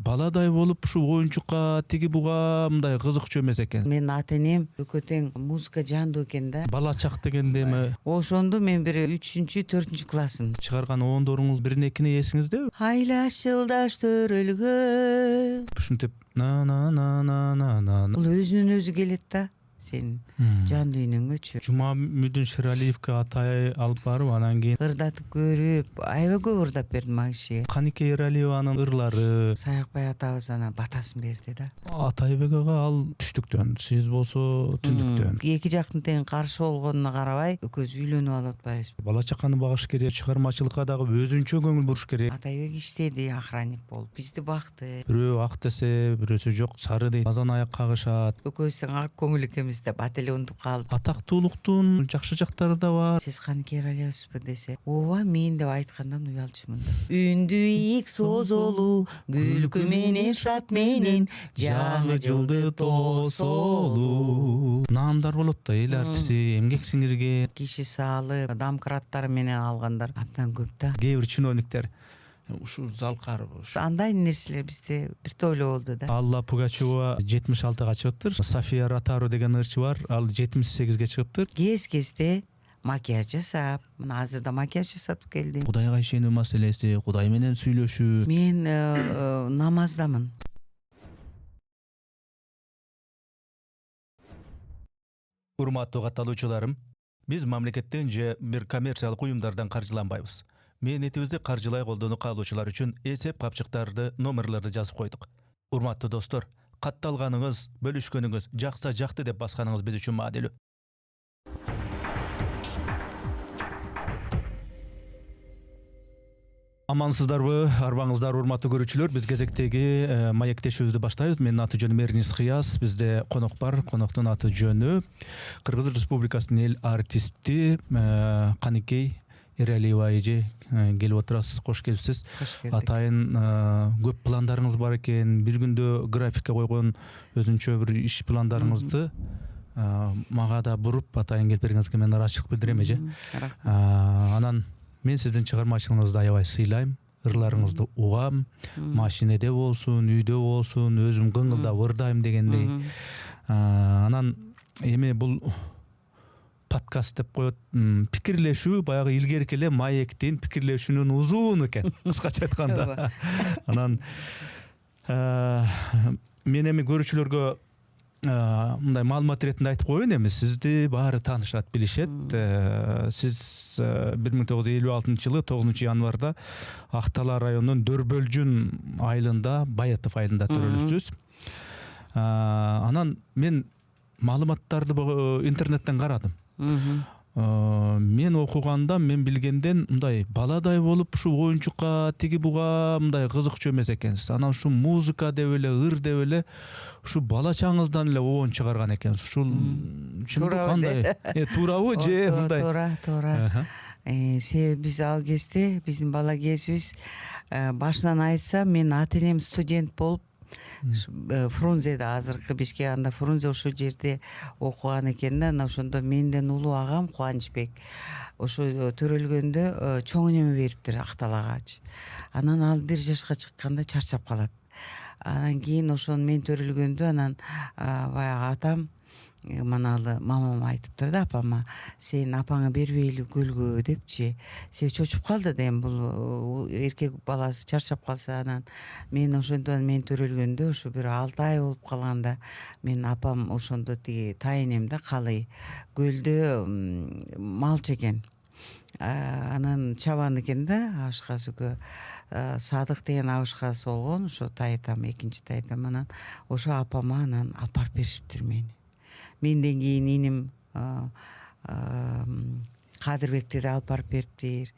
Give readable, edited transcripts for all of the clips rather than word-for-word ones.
баладай болуп ушу оюнчукка тиги буга мындай кызыкчу эмес экен. Менин ата энем экөө тең музыка жандуу экен да. Бала чак дегенде эми Ошондо мен бир 3-4 классым. чыгарган оондоруңуз бирин экини эсиңиздеби? Айлаш жылдаш төрөлгөн. Ушинтип на. Бул өзүнөн өзү келет да. Сен жан дүйнөңгөчү. Жумамүдүн Ширалиевке атай алып барып, анан кийин Ырдатып көрүп, аябай көп ырдап бердим ага кишиге. Канике Эралиеванын ырлары. Саякбай атабыз анан батасын берди да. Атайбек ага ал түштүктөн, сиз болсо түндүктөн. Эки жактын тең каршы болгонуна карабай, экөөбүз үйлөнүп алып атпайбызбы? Бала чаканы багыш керек, чыгармачылыкка дагы өзүнчө көңүл буруш керек. Атайбек иштеди, охранник болуп, бизди бакты. Бирөө ак десе, бирөөсү жок сары дейт. Азан аяк кагышат. Экөөбүз тең ак көңүл экенбиз деп ателе унутуп калып. Атактуулуктун жакшы жактары да бар. Сиз Канике Эралиевсизби десе, ооба мен деп айткандан уялчумун да. Үндү ийик созолу, күлкү менен шат менен, жаңы жылды тосолу. Наамдар болот да, эл артиси, эмгек сиңирген. Киши салып, домкраттар менен алгандар абдан көп да. Кээ бир чиновниктер ушул залкар ушу. Андай нерселер бизде бир тойло болду да. Алла Пугачева 76-га чыгыптыр. София Ротару деген ырчы бар, ал 78-ге чыгыптыр. Кез-кезде макияж жасап, мына азыр да макияж жасатып келдим. Кудайга ишенүү маселеси, Кудай менен сүйлөшүү. Мен намаздамын. Урматтуу катталуучуларым, биз мамлекеттен же бир коммерциялык уюмдардан каржыланбайбыз. Мээнетибизди каржылай колдонуу каалоочулар үчүн эсеп капчыктарды, номерлерди жазып койдук. Урматтуу достор, катталганыңыз, бөлүшкөнүңүз, жакса жакты деп басканыңыз биз үчүн маанилүү. Амансыздарбы, арбаңыздар урматтуу көрүүчүлөр. Биз кезектеги маектешүүбүздү баштайбыз. Менин аты жөнүм Эрнис Кыяз. Бизде конок бар. Коноктун аты жөнү Кыргыз Республикасынын эл артисти Каникей Эралиева эже. Келип отурасыз, кош келипсиз. Атайын көп пландарыңыз бар экен. Бир күндө графикке койгон өзүнчө бир иш пландарыңызды мага да буруп атайын келип бергениңизге мен ыраазычылык билдирем эже. Анан мен сиздин чыгармачылыгыңызды аябай сыйлайм. Ырларыңызды угам. Машинеде болсун, үйдө болсун, өзүм кыңгылдап ырдайм дегендей. Анан эми бул подкаст деп коет, пикирлешүү баягы илгерки эле маектин пикирлешүүнүн узуну экен, кыскача айтканда. Анан мен эми көрүүчүлөргө мындай маалымат иретинде айтып коеюн, эми сизди баары таанышат, билишет. Сиз 1956-жылы 9 январда Актала районунун Дөрбөлжүн айылында, Баятов айылында төрөлүпсүз. Анан мен маалыматтарды интернеттен карадым. Мен окуганда, мен билгенден мындай баладай болуп ушу оюнчукка тиги буга мындай кызыкчу эмес экенсиз. Анан ушу музыка деп эле, ыр деп эле ушу бала чагыңыздан эле оон чыгарган экенсиз. Ушул чындык кандай? Туурабы же мындай? Туура. Себеби биз ал кезде, биздин бала кезибиз, башынан айтсам, мен ата энем студент болуп Фрунзеде, азыркы Бишкек, анда Фрунзе ошол жерде окуган экен да. Ошондо менден улуу агам Кубанычбек ошо төрөлгөндө чоң энеме бериптир Акталагачы. Анан ал 1 жашка чыкканда чарчап калат. Анан кийин ошону мен төрөлгөндө анан баягы атам маналы мамам айтыптыр да апама, сен апаңа бербейли көлгө депчи. Себеби чочуп калды да, эми бул эркек баласы чарчап калса. Анан мен ошондон мен төрөлгөндө ошо бир 6 ай болуп калганда мен апам ошондо тиги тайынем да, калый көлдө малчы экен. Анан чабан экен да, абышкасы Садык деген абышкасы болгон, ошо тайтам, экинчи тайтам. Анан ошо апама анан алып барып беришиптир мени. Менден кийин иним Кадырбекти да алып барып бериптир.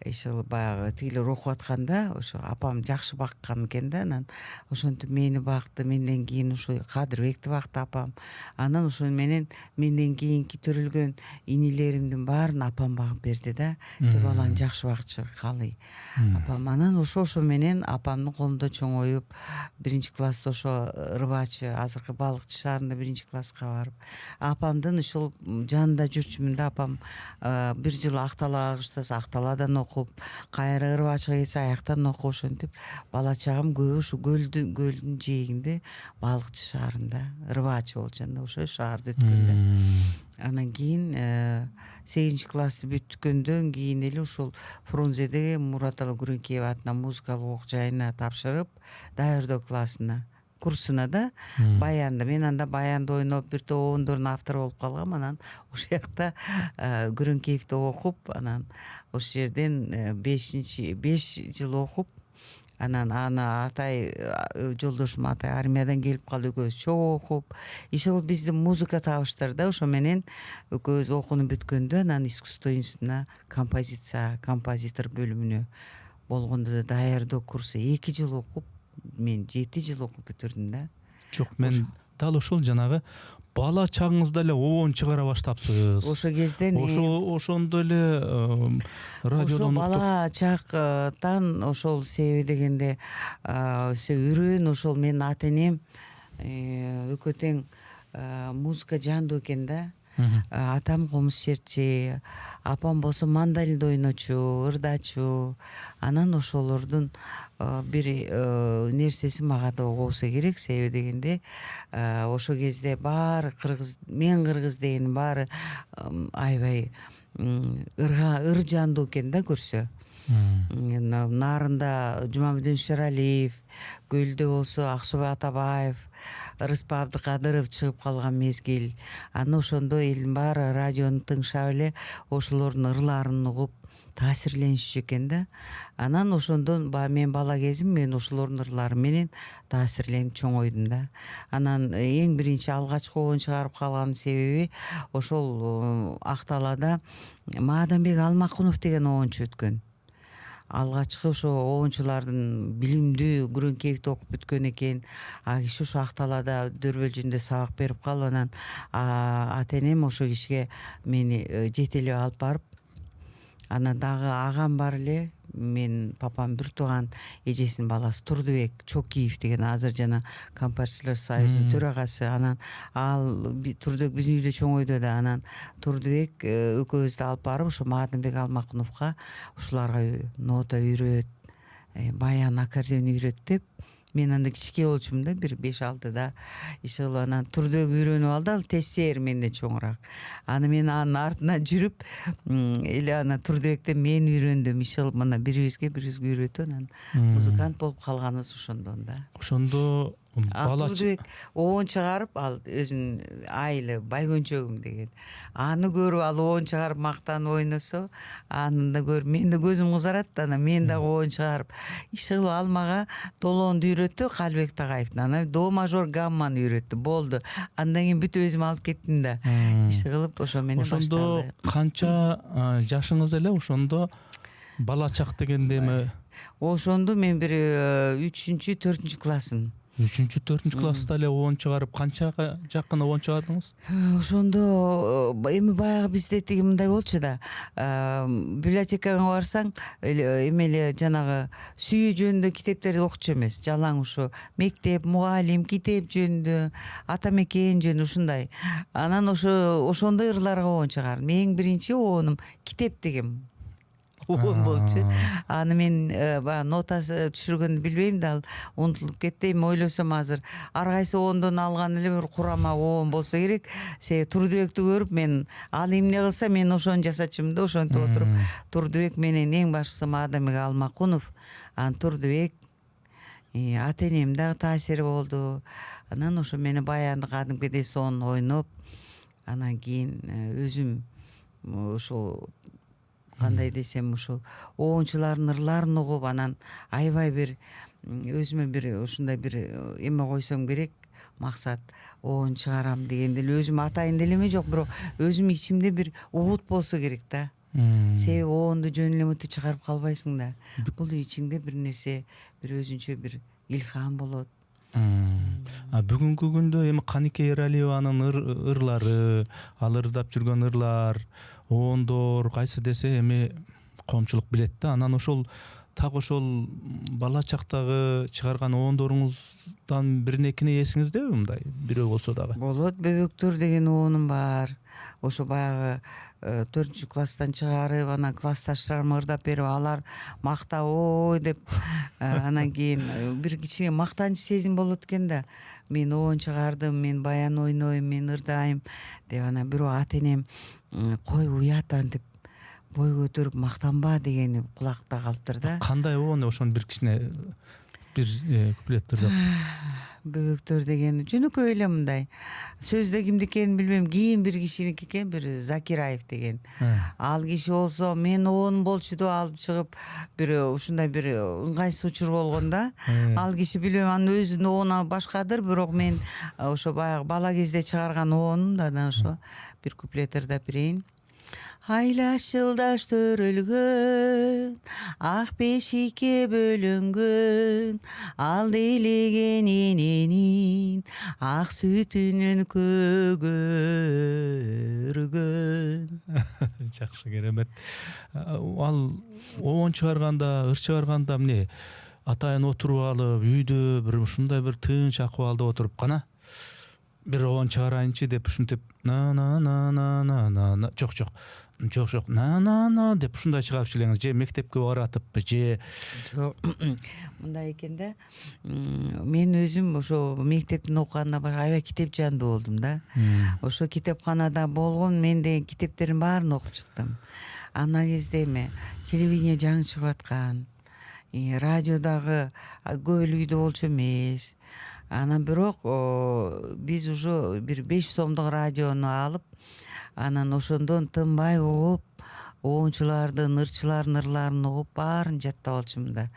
Ошол баягы тигилер окуп атканда ошо апам жакшы баккан экен да. Анан ошентип мени бакты. Менден кийин ошо Кадырбекти бакты апам. Анан ошо менен менден кийинки төрөлгөн инилеримдин баарын апам багып берди да. Себеби баланы жакшы бакчы калый апам. Анан ошо менен апамдын колунда чоңоюп 1-класста ошо Рыбачы, азыркы Балыкчы шаарында 1-класска барып, апамдын ушул жанында жүрчүмүн да. Апам бир жыл Акталага кышсасы Акталадан окуп, кайра Ырбачка кетсе аяктан окуп, ошентип бала чагым көбү ушу көлдүн жээгинде, балыкчы шаарында, Ырбач болчу анда ошо шаарда өткөндө. Анан кийин 8 классты бүткөндөн кийин эле ушул Фрунзедеги Мураталы Күрөңкеев атынан музыкалык окуу жайына тапшырып, даярдоо классына, курсуна да баянды. Мен анда баянды ойноп, бир топ ондордун автору болуп калгам. Анан ошол жакта Күрөңкеевди окуп, анан ошол жерден 5 жыл окуп, анан аны атай жолдошум атай армиядан келип калды, экөөбүз чогуу окуп, иши бизди музыка табыштырды да. Ошо менен экөөбүз окууну бүткөндө анан искусство институтуна композитор бөлүмүнө болгондо да даярдоо курсу 2 жыл окуп, мен 7 жыл окуп бүтүрдүм да. Жок, мен дал ошол жанагы бала чагыңызда эле обон чыгара баштапсыз. Ошо кезден ошондо эле радиодон бала чактан ошол себеби дегенде үрөөн ошол менин ата энем экөө тең музыка жандуу экен да. Атам комуз чертчи, апам болсо мандолинде ойночу, ырдачу. Анан ошолордун бир нерсеси мага да болсо керек, себеби дегенде ошол кезде баары мен кыргыз деген баары аябай ыр жандуу экен да көрсө. Нарында Жумабедин Шералиев, Көлдө болсо Аксубай Атабаев, Рыспа Абдыкадыров чыгып калган мезгил. Аны ошондо элдин баары радиону тыңшап эле ошолордун ырларын угуп таасирленишчү экен да. Анан ошондон мен бала кезим мен ошолордун ырлары менен таасирленип чоңойдум да. Анан эң биринчи алгачкы оон чыгарып калган себеби ошол Акталада Маадамбек Алмакунов деген оончу өткөн. Алгачкы ошо оончулардын билимдүү Күрөңкеевди окуп бүткөн экен. А киши ошо Акталада Дөрбөлжүндө сабак берип калып, анан ата энем ошо кишиге мени жетелеп алып барып, анан дагы агам бар эле, мен папам бир тууган эжесинин баласы Турдубек Чокиев деген азыр жана Компартиялар союзунун төрагасы. Анан ал Турдубек биздин үйдө чоңойду да. Анан Турдубек экөөбүздү алып барып ошо Маадамбек Алмакуновго ушуларга нота үйрөт, баян, аккордеон үйрөт деп. Мен анда кичике болчумун да, бир 5-6-да. Ишыл анан Турдубек үйрөнүп алды, ал тестер менден чоңураак. Аны мен анын артынан жүрүп эле ана Турдубектен мен үйрөндүм. Ишыл мына бирибизге үйрөтүп, анан музыкант болуп калганыбыз ошондон да. Ошондо бала Турдубек оон чыгарып, ал өзүнүн айылы Байгөнчөгүм деген. Аны көрүп ал оон чыгарып мактанып ойносо, аны да көрүп мен да көзүм кызарат да. Анан мен дагы оон чыгарып, ишыл ал мага долоонду үйрөттү, Калбек Тагаевдин. Анан до мажор гамманы үйрөттү. Болду. Андан кийин бүт өзүм алып кеттим да. Иши кылып ошо менен башталды. Ошондо канча жашыңыз эле? Ошондо бала чак дегенде эми ошондо мен бир 3-4 классым. 3-4 класста эле оон чыгарып, канчага жакын оон чыгардыңыз? Ошондо эми баягы бизде тиги мындай болчу да. Библиотекага барсаң, эмеле жанагы сүйүү жөнүндө китептерди окучу эмес, жалаң ушу мектеп, мугалим, китеп жөнүндө, ата мекен жөнүндө ушундай. Анан ошондой ырларга оон чыгардым. Эң биринчи оонум китеп деген оон болчу. Аны мен баягы нотасы түшүргөндү билбейм да, ал унутулуп кетти. Эми ойлосом азыр ар кайсы оондон алган эле бир курама оон болсо керек. Себеби Турдубекти көрүп мен ал эмне кылса мен ошону жасачумун да. Ошентип отуруп Турдубек менен эң башкысы Маадамбек Алмакунов, анан Турдубек, ата энем дагы таасири болду. Анан ошо мени баянды кадимкидей сонун ойноп, анан кийин өзүм ошол кандай десем ушул оончулардын ырларын угуп, анан аябай бир өзүмө бир ушундай бир эме койсом керек, максат оон чыгарам дегенде эле өзүм атайын делеме жок, бирок өзүм ичимде бир угут болсо керек да. Себеби оонду жөн эле мынтип чыгарып калбайсың да. Бул ичиңде бир нерсе, бир өзүнчө бир илхам болот. Бүгүнкү күндө эми Канике Эралиеванын ырлары, ал ырдап жүргөн ырлар, оондор кайсы десе эми коомчулук билет да. Анан ошол так ошол бала чактагы чыгарган оондоруңуздан биринекини эсиңиздеби мындай бирөө болсо дагы? Болот, бөбөктөр деген оонум бар. Ошо баягы 4-класстан чыгарып, анан классташтарым ырдап берип, алар мактап ой деп, анан кийин бир кичине мактанч сезим болот экен да. Мен оон чыгардым, мен баян ойнойм, мен ырдайм деп, анан бирөө ата энем кой уят антип бой көтөрүп мактанба дегени кулакта калыптыр да. Кандай оон ошону бир кичине бир куплеттерде Бөбөктөр деген жөнөкөй эле мындай. Сөздө кимдики экенин билбейм, кийин бир кишиники экен, бир Закираев деген. Ал киши болсо мен оон болчу деп алып чыгып, бир ушундай бир ыңгайсыз учур болгон да. Ал киши билбейм, анын өзүнүн оону башкадыр, бирок мен ошо баягы бала кезде чыгарган оонум да, анан ошо бир куплет ырдап берейин. Айлаш жылдаш төрөлгөн, ак бешикке бөлөнгөн, ал делеген эненин ак сүтүнөн көгөргөн. Жакшы, керемет. Ал оон чыгарганда, ыр чыгарганда эмне атайын отуруп алып, үйдө бир ушундай бир тынч акыбалда отуруп гана бир оон чыгарайынчы деп ушинтип на жок на деп ушундай чыгарып элеңиз, же мектепке баратып же Мындай экен да. Мен өзүм ошо мектептин окуганда аябай китеп жандуу болдум да. Ошо китепканада болгон, мен деген китептердин баарын окуп чыктым. Ана кезде эме телевидение жаңы чыгып аткан, радиодагы көп эле үйдө болчу эмес. Анан бирок биз уже бир 5 сомдук радиону алып, анан ошондон тынбай угуп, оончулардын, ырчылардын ырларын угуп, баарын жаттап алчумун да.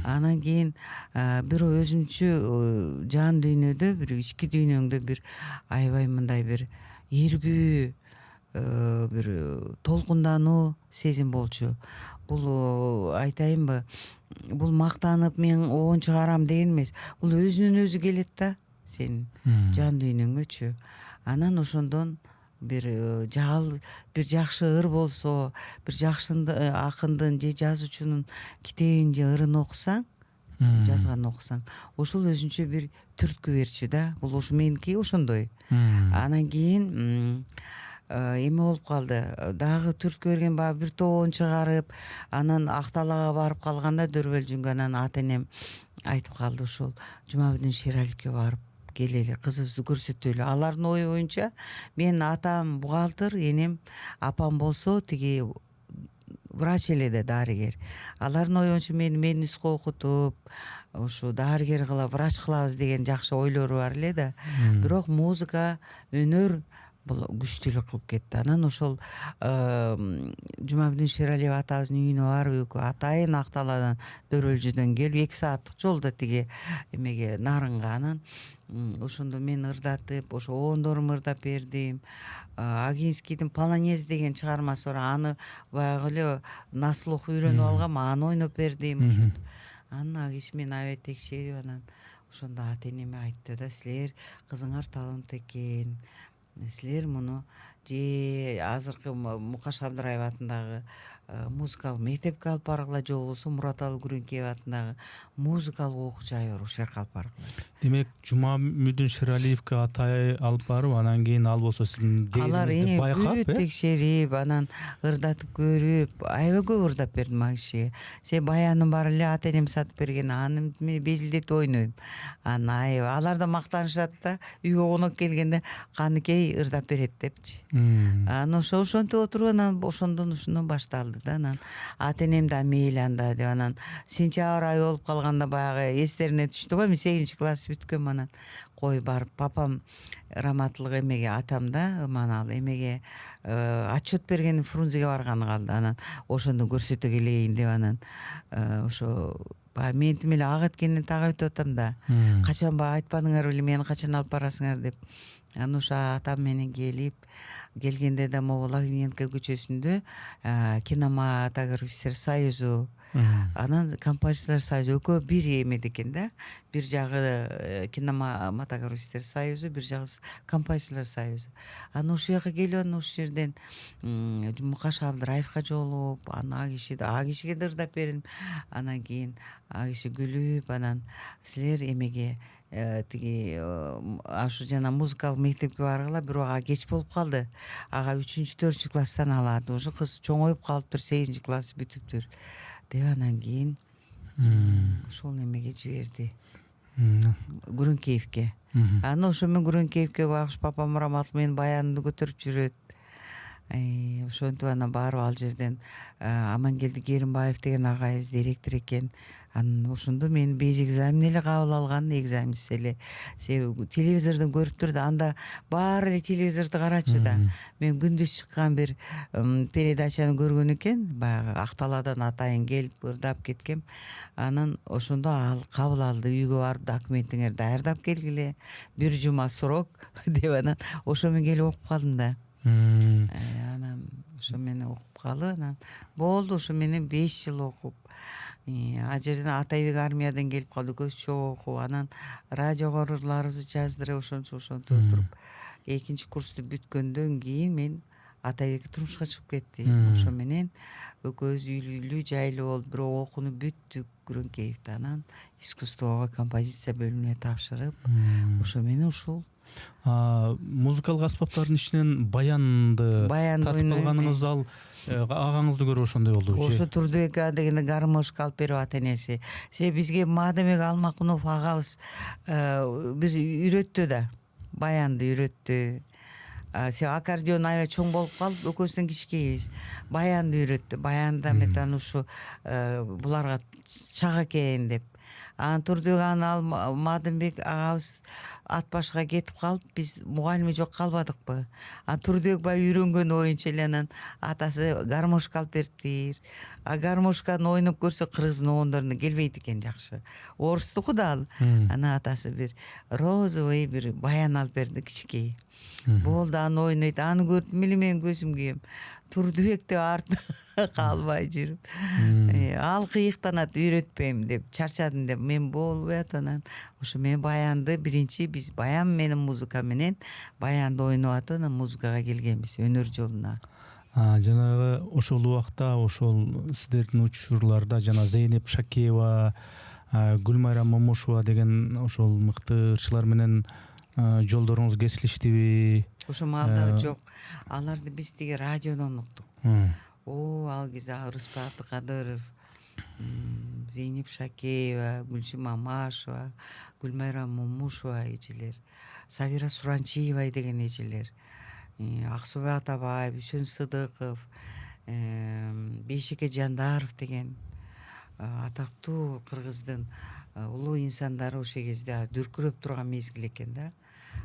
Анан кийин бирөө өзүнчө жан дүйнөдө, бир ички дүйнөңдө бир аябай мындай бир эргүү, бир толкундануу сезим болчу. Бул айтайынбы, бул мактанып мен оон чыгарам деген эмес. Бул өзүнөн өзү келет да, сенин жан дүйнөңгөчү. Анан ошондон бир бир жакшы ыр болсо, бир жакшы акындын же жазуучунун китебин же ырын окусаң, жазганын окусаң, ошол өзүнчө бир түрткү берчү да. Бул ошо меники ошондой. Анан кийин эме болуп калды. Дагы түрткү берген баягы бир тоон чыгарып, анан Акталага барып калганда Дөрбөлжүнгө, анан ата энем айтып калды, ушул Жумабүдүн Шералиевке барып келели, кызыбызды көрсөтөлү. Алардын ою боюнча менин атам бухгалтер, энем, апам болсо тиги врач эле да, дарыгер. Алардын ою боюнча мени нуска окутуп, ушу дарыгер кылып, врач кылабыз деген жакшы ойлору бар эле да. Бирок музыка, өнөр бул күчтүүлүк кылып кетти. Анан ошол Жумабүдүн Шералиева атабыздын үйүнө барып, экөө атайын Акталадан, Дөрөлжүдөн келип 2 сааттык жолдо тиги эмеге, Нарынга. Анан ошондо мен ырдатып, ошо оондорума ырдап бердим. Агинскийдин Полонез деген чыгармасы бар, аны баягы эле на слух үйрөнүп алгам, аны ойноп бердим. Анан ал киши мени аябай текшерип, анан ошондо ата энеме айтты да, силер кызыңар талант экен, силер муну же азыркы Мукаш Абдыраев атындагы музыкалык мектепке алып баргыла, же болбосо Мураталы Күрөңкеев атындагы музыкалык окуу жайы бар, ошол жака алып баргыла. Демек, Жумабүдүн Шералиевке атай алып барып, анан кийин ал болсо сиздин дегениңизди байкап, бүт текшерип, анан ырдатып көрүп, аябай көп ырдап бердим ал кишиге. Се баяным бар эле, ата энем сатып берген, аны мен безилдетип ойнойм. Анан алар да мактанышат да, үйгө конок келгенде каныкей ырдап берет депчи. Анан ошентип отуруп, анан ошондон башталды да. Анан ата энем да мейли анда деп, анан сентябрь айы болуп калганда баягы эстерине түштү го, мен 8-класс бүткөм. Анан кой барып, папам раматылык эмеге, атам да манал эмеге отчет берген, Фрунзеге барганы калды. Анан ошондо көрсөтө келейин деп, анан ошо мен тим эле ак эткенден так өтүп атам да. Качан айтпадыңар беле, мени качан алып барасыңар деп. Анан ошо атам менен келгенде да Могул Агиненко көчөсүндө кинематографисттер союзу Анан композиторлор союзу экөө бир эмеде экен да. Бир жагы кинематографисттер союзу, бир жагы композиторлор союзу. Анан ушул жака келип анан ушул жерден Мукаш Абдыраевка жолугуп, анан а кишиге да ырдап бердим. Анан кийин а киши күлүп, анан силер эмеге тиги ашу жана музыкалык мектепке баргыла, бирок ага кеч болуп калды. Ага 3-4 класстан алат. Уже кыз чоңоюп калыптыр, 8 классы бүтүптүр деп анан кийин ошол эмеге жиберди. Гүрөнкеевке. Анан ошо мен Гүрөнкеевке багыш папам раматов менин баянымды көтөрүп жүрөт. Ошентип анан барып ал жерден Амангелди Керимбаев деген агайыбыз директор экен. Анан ошондо мен без экзамен эле кабыл алган, экзаменсиз эле. Себеби телевизордон көрүп тур да, анда баары эле телевизорду карачу да. Мен күндүз чыккан бир передачаны көргөн экен, баягы Акталадан атайын келип ырдап кеткем. Анан ошондо ал кабыл алды, үйгө барып документиңерди даярдап келгиле, бир жума срок деп анан ошо менен келип окуп калдым да. Анан ошо менен окуп калып, анан болду, ошо менен 5 жыл окуп. А жерден Атайбек армиядан келип калды, көз чогуу окуп, анан радиого ырларыбызды жаздырып, ошентип туруп. Экинчи курсту бүткөндөн кийин мен Атайбекке турмушка чыгып кеттим. Ошо менен экөөбүз үйлүү жайлуу болуп, бирок окууну бүттүк Гүрөнкеевде. Анан искусствого композиция бөлүмүнө тапшырып, ошо менен ушул музыкалык аспаптардын ичинен баянды тартып алганыңыз ал агаңызды көрүп ошондой болдубу? Ошо Турдубек дегенде гармошка алып берип ата энеси. Себеби бизге Мадамбек Алмакунов агабыз биз үйрөттү да, баянды үйрөттү. Аккордеон аябай чоң болуп калып, экөөбүздөн кичикейбиз. Баянды үйрөттү. Баянда метан ушу буларга чак экен деп. Анан Турдубек ал Мадамбек агабыз ат башка кетип калып, биз мугалими жок калбадыкпы. Турдубек баягы үйрөнгөн оюнчу эле, анан атасы гармошка алып бериптир. Гармошканы ойноп көрсө кыргыздын оондоруна келбейт экен жакшы. Орустуку да ал. Анан атасы бир розовый бир баян алып берди, кичикей. Болду, аны ойнойт. Аны көрүп эле менин көзүм күйөм. Турдубек деп артына калбай жүрүп. Ал кыйыктанат, үйрөтпөйм деп, чарчадым деп, мен болбойт. Анан ошо мен баянды биринчи биз баян менен музыка менен баянды ойноп атып, анан музыкага келгенбиз, өнөр жолуна. Жанагы ошол убакта ошол сиздердин учурларда жана Зейнеп Шакеева, Гүлмайра Момушева деген ошол мыкты ырчылар менен жолдоруңуз кесилиштиби? Ошо маалда жок. Аларды биз тиги радиодон уктук. Ал кезде Рыспай Абдыкадыров, Зейнеп Шакеева, Гүлчүм Мамашева, Гүлмайра Момушева эжелер, Сабира Суранчиева деген эжелер, Аксубай Атабаев, Үсөн Сыдыков, Бейшеке Жандаров деген атактуу кыргыздын улуу инсандары ошол кезде дүркүрөп турган мезгил экен да.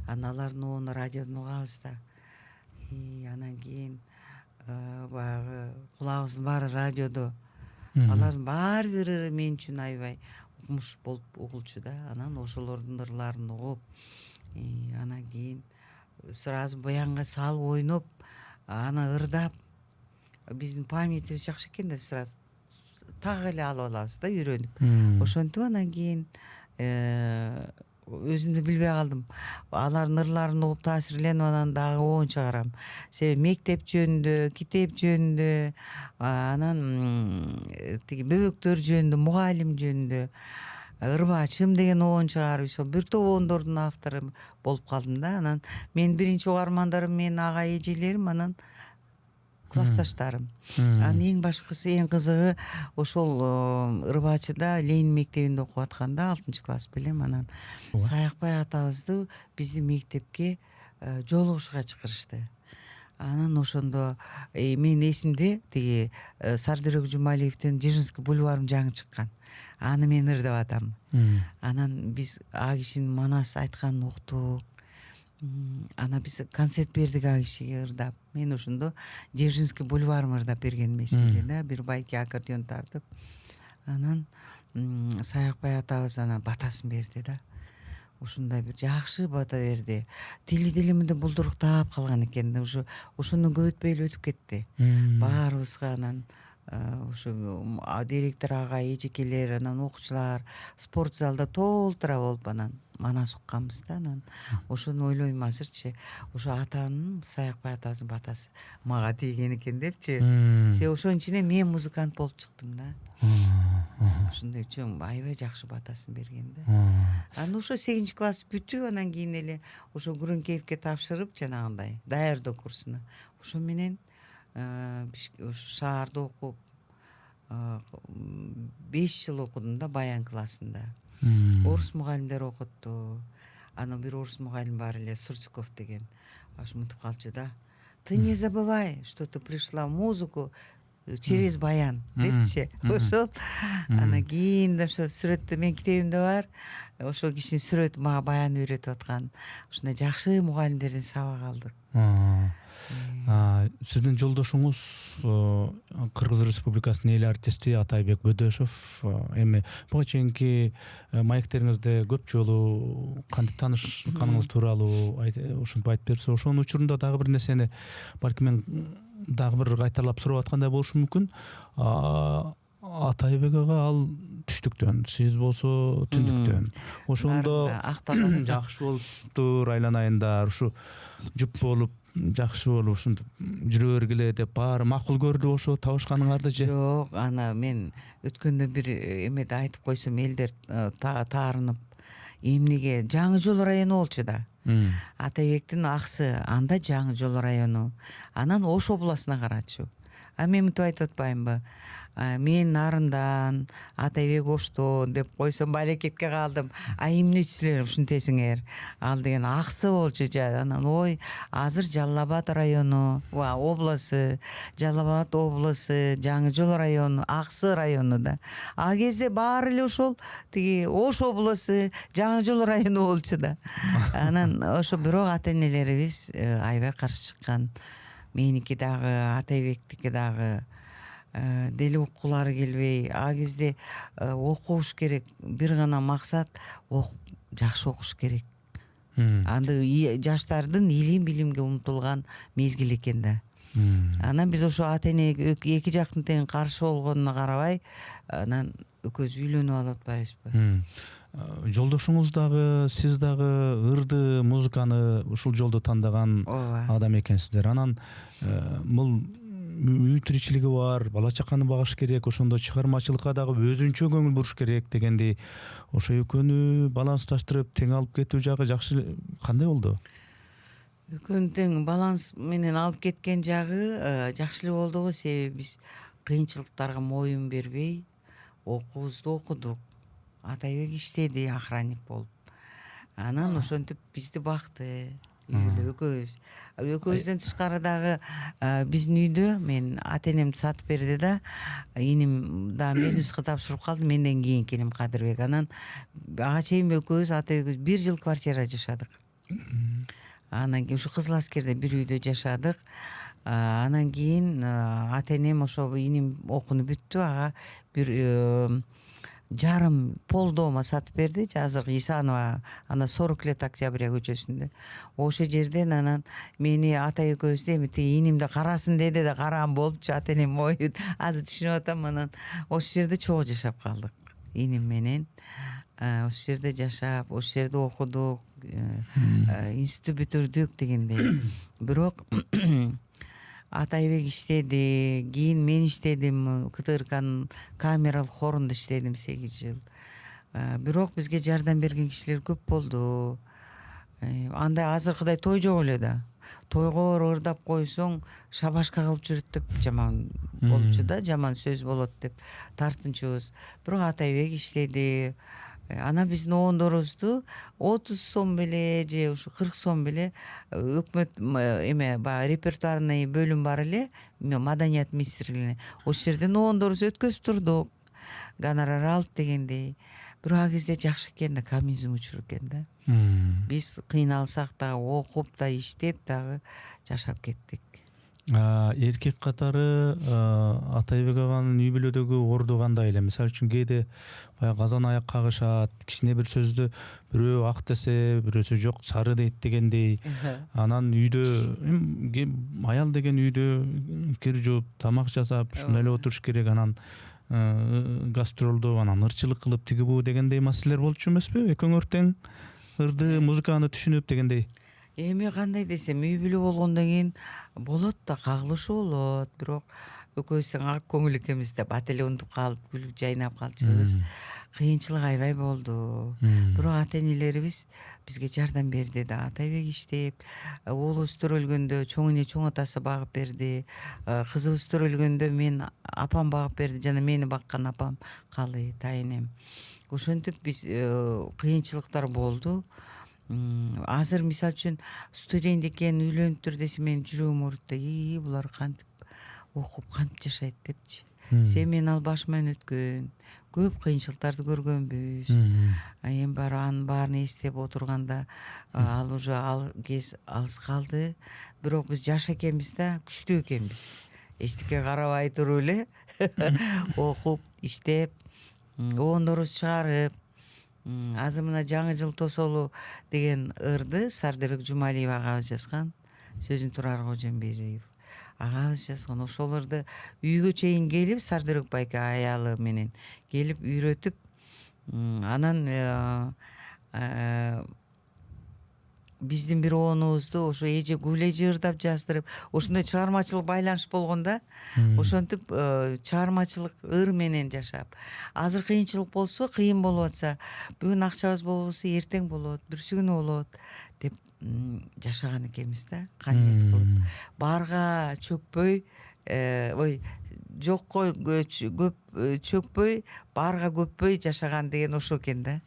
Алардын оonu радиодон угабыз да. Анан кийин баягы кулагыбыздын баары радиодо. Алардын баары бир мен үчүн аябай укмуш болуп угулчу да. Анан ошолордун ырларын угуп, анан кийин сразу баянга салып ойноп, аны ырдап, биздин памятибиз жакшы экен да, сразу так эле алып алабыз да, үйрөнүп. Ошентип анан кийин өзүмдү билбей калдым. Алардын ырларын угуп таасирленип анан дагы оон чыгарам. Себеби мектеп жөнүндө, китеп жөнүндө, анан тиги бөбөктөр жөнүндө, мугалим жөнүндө, Ырбачым деген оон чыгарып, ошол бир топоондордун автору болуп калдым да. Анан менин биринчи угармандарым менин ага эжелерим, анан классташтарым. Анан эң башкысы, эң кызыгы ошол Ырбачыда Ленин мектебинде окуп атканда 6-класс билем, анан Саякбай атабызды биздин мектепке жолугушууга чакырышты. Анан ошондо менин эсимде тиги Сардырбек Жумалиевдин Дзержинский бульварым жаңы чыккан. Аны мен ырдап атам. Анан биз а кишинин манас айтканын уктук. Ана биз концерт бердик а кишиге ырдап. Мен ошондо Дзержинский бульварым ырдап бергеним эсимде да, бир байке аккордеон тартып. Анан Саякбай атабыз анан батасын берди да. Ушундай бир жакшы бата берди. Тили дилимде булдуруктап калган экен да, ошону көп өтпөй эле өтүп кетти. Баарыбызга анан Ошо директор ага, эжекелер, анан окуучулар спорт залда толтура болуп анан манас укканбыз да. Анан ошону ойлойм азырчы, ошо атанын, Саякбай атабыздын батасы мага тийген экен депчи. Ошонун ичине мен музыкант болуп чыктым да. Ушундай чоң аябай жакшы батасын берген да. Анан ошо 8-класс бүтүп, анан кийин эле ошо Күрөңкеевке тапшырып, жанагындай даярдоо курсуна. Ошо менен шаарда окуп 5 жыл окудум да, баян классында. Орус мугалимдер окутту. Анан бир орус мугалим бар эле, Сурциков деген. Аш мынтип калчу да. Ты не забывай, что ты пришла в музыку через баян депчи. Ошол анан кийин ошо сүрөттө мен китебимде бар. Ошол кишинин сүрөтү мага баян үйрөтүп аткан. Ушундай жакшы мугалимдерден сабак алдык. Сиздин жолдошуңуз Кыргыз Республикасынын эл артисти Атайбек Бөдөшов. Эми буга чейинки маектериңизде көп жолу кантип таанышканыңыз тууралуу ушинтип айтып берсе, ошонун учурунда дагы бир нерсени балким мен дагы бир кайтарлап сурап аткандай болушу мүмкүн. Атайбек ага ал түштүктөн, сиз болсо түндүктөн. Ошондо жакшы болуптур, айланайындар, ушу жуп болуп жакшы болуп ушинтип жүрө бергиле деп баары макул көрдү ошо табышканыңарды же? Жок, ана мен өткөндө бир эмеде айтып койсом элдер таарынып, эмнеге Жаңы Жол району болчу да. Атайбектин аксы анда Жаңы Жол району, анан Ош областына карачу. Мен мынтип айтып атпаймынбы? Мен Нарындан, Атайбек Оштон деп койсом балекетке калдым. Эмнечилер ушинтесиңер? Ал деген аксы болчу жа. Анан ой, азыр Жалал Абад району, обласы, Жалал Абад обласы, Жаңы Жол району, Аксы району да. А кезде баары эле ошол тиги Ош обласы, Жаңы Жол району болчу да. Анан ошо бирок ата-энелерибиз аябай каршы чыккан. Меники дагы, Атайбектики дагы дели уккулары келбей, а кезде окуш керек, бир гана максат жакшы окуш керек. Анда жаштардын илим билимге умтулган мезгил экен да. Анан биз ошо ата-эне эки жактын тең каршы болгонуна карабай, анан экөөбүз үйлөнүп алып атпайбызбы? Жолдошуңуз дагы, сиз дагы ырды музыканы ушул жолдо тандаган адам экенсиздер. Анан бул үй тиричилиги бар, бала чаканы багыш керек, ошондо чыгармачылыкка дагы өзүнчө көңүл буруш керек дегендей, ошо экөөнү балансташтырып тең алып кетүү жагы жакшы кандай болду? Экөөнү тең баланс менен алып кеткен жагы жакшы эле болду го, себеби биз кыйынчылыктарга моюн бербей окуубузду окудук. Атайбек иштеди охранник болуп. Анан ошентип бизди бакты. Экөөбүздөн тышкары дагы биздин үйдө мен ата-энемди сатып берди да, иним да мен нуска тапшырып калды, менден кийинки иним Кадырбек. Анан ага чейин экөөбүз Атайбек 1 жыл квартирада жашадык. Анан кийин ушу Кызыл Аскерде бир үйдө жашадык. Анан кийин ата-энем ошо иним окууну бүттү, ага бир жарым полдома сатып берди, азыркы Исанова, ана 40 лет Октября көчөсүндө. Ошо жерден анан мени ата экөөбүздү эми тиги инимди карасын деди да, караан болчу, ата-энем ой, азыр түшүнүп атам. Анан ошо жерде чогуу жашап калдык иним менен. Ошо жерде жашап, ошо жерде окудук, институт бүтүрдүк дегендей. Бирок Атайбек иштеди, кийин мен иштедим, КТРКнын камералык хорунда иштедим 8 жыл. Бирок бизге жардам берген кишилер көп болду. Андай азыркыдай той жок эле да. Тойго ырдап койсоң, шабашка кылып жүрөт деп жаман болчу да, жаман сөз болот деп тартынчубуз. Бирок Атайбек иштеди. Ана биздиноондорубузду 30 сом беле же ушу 40 сом беле өкмөт эме баягы репертуарный бөлүм бар эле, маданият министрлигине. Ошол жерденоондорубуз өткөзүп турдук. Гонорар алып дегендей. Бирок ал кезде жакшы экен да, коммунизм учуру экен да. Биз кыйналсак дагы окуп да, иштеп дагы жашап кеттик. Эркек катары Атайбек аганын үй бүлөдөгү орду кандай эле? Мисалы үчүн кээде баягы казан аяк кагышат, кичине бир сөздү бирөө ак десе, бирөөсү жок сары дейт дегендей. Анан үйдө аял деген үйдө кир жууп, тамак жасап, ушундай эле отуруш керек. Анан гастролдо анан ырчылык кылып тиги бу дегендей маселелер болчу эмеспи? Экөөңөр тең ырды, музыканы түшүнүп дегендей. Эми кандай десем, үй бүлө болгондон кийин болот да, кагылышуу болот, бирок экөөбүз тең ак көңүл экенбиз да, бат эле унутуп калып, күлүп жайнап калчубуз. Кыйынчылык аябай болду. Бирок ата энелерибиз бизге жардам берди да. Атайбек иштеп, уулубуз төрөлгөндө чоң эне чоң атасы багып берди. Кызыбыз төрөлгөндө мен апам багып берди, жана мени баккан апам Калы тайынем. Ошентип биз кыйынчылыктар болду. Азыр мисалы үчүн студент экен, үйлөнүптүр десе менин жүрөгүм ооруйт да, булар кантип окуп, кантип жашайт депчи. Себеби мен ал башыман өткөн, көп кыйынчылыктарды көргөнбүз. Эми баары анын баарын эстеп отурганда ал уже ал кез алыс калды. Бирок биз жаш экенбиз да, күчтүү экенбиз. Эчтеке карабай туруп эле окуп, иштеп, оондорубузду чыгарып, азыр мына жаңы жыл тосолу деген ырды Сардырбек Жумалиев агабыз жазган, сөзүн Турар Кожомбиев агабыз жазган. Ошол ырды үйгө чейин келип, Сардырбек байке аялы менен келип үйрөтүп, анан биздин бир оонубузду ошо эже Гулежи ырдап жаздырып, ошондой чыгармачылык байланыш болгон да. Ошентип чыгармачылык ыр менен жашап, азыр кыйынчылык болсо, кыйын болуп атса, бүгүн акчабыз болбосо эртең болот, бүрсү күнү болот деп жашаган экенбиз да, каниет кылып. Барга чөкпөй, жокко көп чөкпөй, барга көппөй жашаган деген ошо экен да.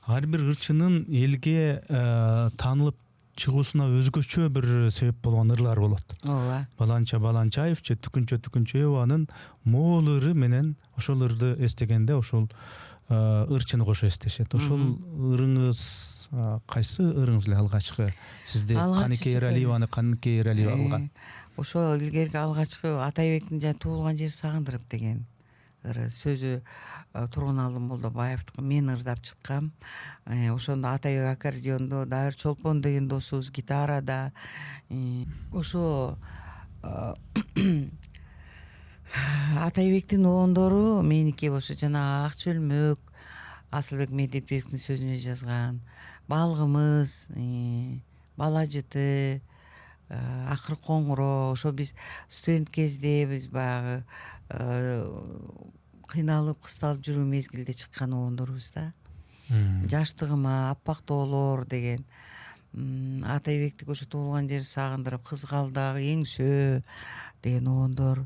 Ар бир ырчынын элге таанылып чыгуусуна өзгөчө бир себеп болгон ырлар болот. Ооба. Баланча Баланчаев же Түкүнчө Түкүнчөеванын моол ыры менен ошол ырды эстегенде ошол ырчыны кошо эстешет. Ошол ырыңыз кайсы ырыңыз эле алгачкы? Сизде Каникей Эралиеваны Каникей Эралиева алган. Ошо илгерки алгачкы Атайбектин жана туулган жери Сагындырып деген ыры. Сөзү Тургуналдын Молдобаевдики, мен ырдап чыккам. Ошондо Атайбек аккордеондо, Дайыр Чолпон деген досубуз гитарада. Ошо Атайбектин оондору меники ошо жана Ак чөлмөк, Асылбек Медетбековдин сөзүнө жазган. Балгымыз, Бала жыты, Акыр коңуро. Ошо биз студент кезде биз баягы кыйналып, кысталып жүрүү мезгилде чыккан оондорубуз да. Жаштыгыма, Аппак тоолор деген. Атайбектик ошо туулган жери Сагындырып, Кызгалдак, Эңсөө деген оондор.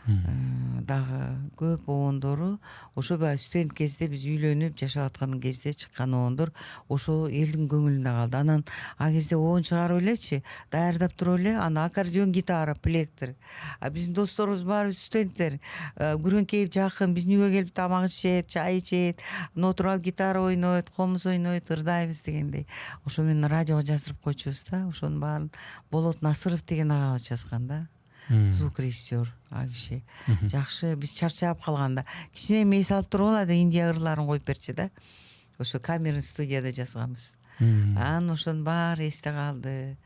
Дагы көп оондору ошо баягы студент кезде биз үйлөнүп жашап аткан кезде чыккан оондор ошол элдин көңүлүндө калды. Анан а кезде оон чыгарып элечи, даярдап туруп эле, аны аккордеон, гитара, плектр. Биздин досторубуз баары студенттер, Күрөңкеев жакын, биздин үйгө келип тамак ичет, чай ичет, отуруп алып гитара ойнойт, комуз ойнойт, ырдайбыз дегендей. Ошо менен радиого жаздырып койчубуз да. Ошонун баарын Болот Насыров деген агабыз жазган да. Звук режиссер а киши. Жакшы, биз чарчап калганда кичине мейс алып туруп алат, Индия ырларын коюп берчи да. Ошо камерный студияда жазганбыз. Анан ошонун баары эсте калды.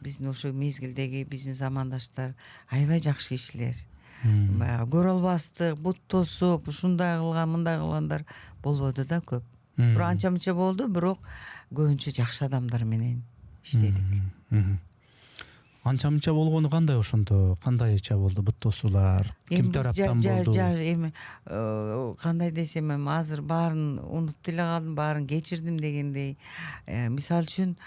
Биздин ошо мезгилдеги биздин замандаштар аябай жакшы кишилер. Баягы көрө албастык, бут тосуп, ушундай кылган, мындай кылгандар болбоду да көп. Бирок анча мынча болду, бирок көбүнчө жакшы адамдар менен иштедик. Анча мынча болгону кандай ошондо? Кандайча болду бут тосуулар? Ким тараптан болду? Эми кандай десем, эми азыр баарын унутуп деле калдым, баарын кечирдим дегендей. Мисалы үчүн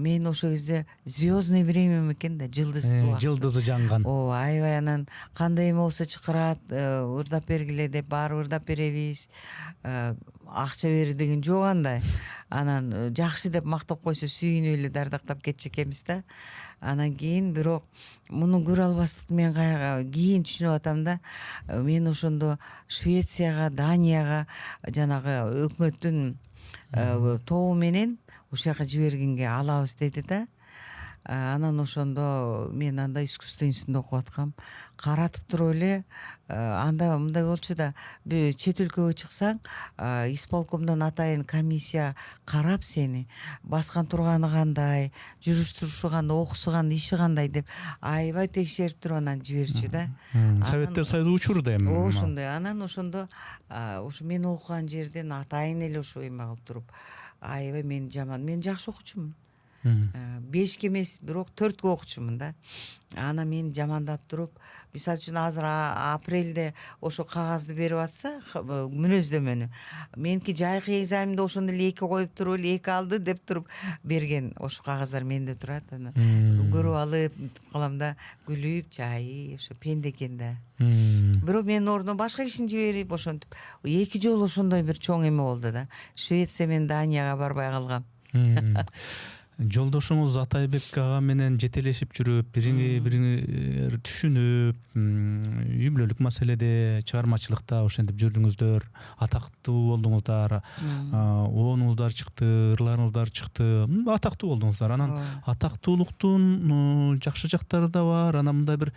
мен ошол кезде звездное время экен да, жылдызды убакыт. Жылдызы жанган. Аябай анан кандай эме болсо чакырат, ырдап бергиле деп баары ырдап беребиз. Акча бери деген жок андай. Анан жакшы деп мактап койсо сүйүнүп эле дардактап кетчү экенбиз да. Анан кийин бирок муну көрө албастыкты мен кийин түшүнүп атам да. Мен ошондо Швецияга, Данияга жанагы өкмөттүн тобу менен ошол жака жибергенге алабыз деди да. Анан ошондо мен анда искусство институтунда окуп аткам. Каратып туруп эле анда мындай болчу да, чет өлкөгө чыксаң, исполкомдон атайын комиссия карап сени, баскан турганы кандай, жүрүш турушу кандай, окуусу кандай, иши кандай деп аябай текшерип туруп анан жиберчү да. Советтер Союзу учурда эми. Ошондой. Анан ошондо ошо мен окуган жерден атайын эле ошо эме кылып туруп аябай мени жаман. Мен жакшы окуучумун. 5 эмес, бирок 4 окуучумун да. Ана мени жамандап туруп, мисалы үчүн азыр апрелде ошо кагазды берип атса, мүнөздөмөнү. Меники жайкы экзаменде ошондо эле 2 коюп туруп эле 2 алды деп туруп берген. Ошо кагаздар менде турат. Аны көрүп алып калам да, күлүп, жай, ошо пенде экен да. Бирок менин ордума башка кишини жиберип ошентип 2 жолу ошондой бир чоң эме болду да. Швеция менен Данияга барбай калгам. Жолдошуңуз Атайбек ага менен жетелешип жүрүп, бириңи түшүнүп, үй бүлөлүк маселеде, чыгармачылыкта ошентип жүрдүңүздөр, атактуу болдуңуздар, ооңуздар чыкты, ырларыңыздар чыкты, атактуу болдуңуздар. Анан атактуулуктун жакшы жактары да бар, анан мындай бир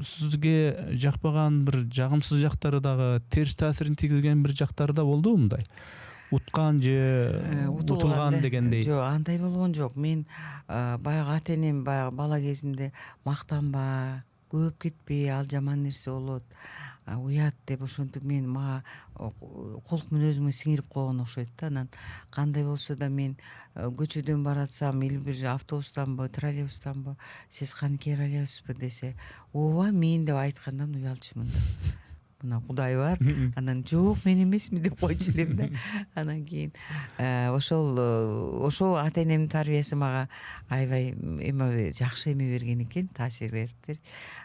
сизге жакпаган бир жагымсыз жактары дагы, терс таасирин тийгизген бир жактары да болдубу мындай? Уткан же утулган дегендей. Жок, андай болгон жок. Мен баягы ата-энем баягы бала кезимде мактанба, көп кетпей, ал жаман нерсе болот, уят деп ошентип мен мага кулк мүнөзүмө сиңирип койгон окшойт да. Анан кандай болсо да мен көчөдөн баратсам или бир автобустанбы, троллейбустанбы, сиз каныкей аласызбы десе, ооба мен деп айткандан уялчумун да. Мына Кудай бар. Анан жок, мен эмесми деп койчу элем да. Анан кийин ошол ата-энемдин тарбияси мага аябай эме жакшы эме берген экен, таасир бериптир.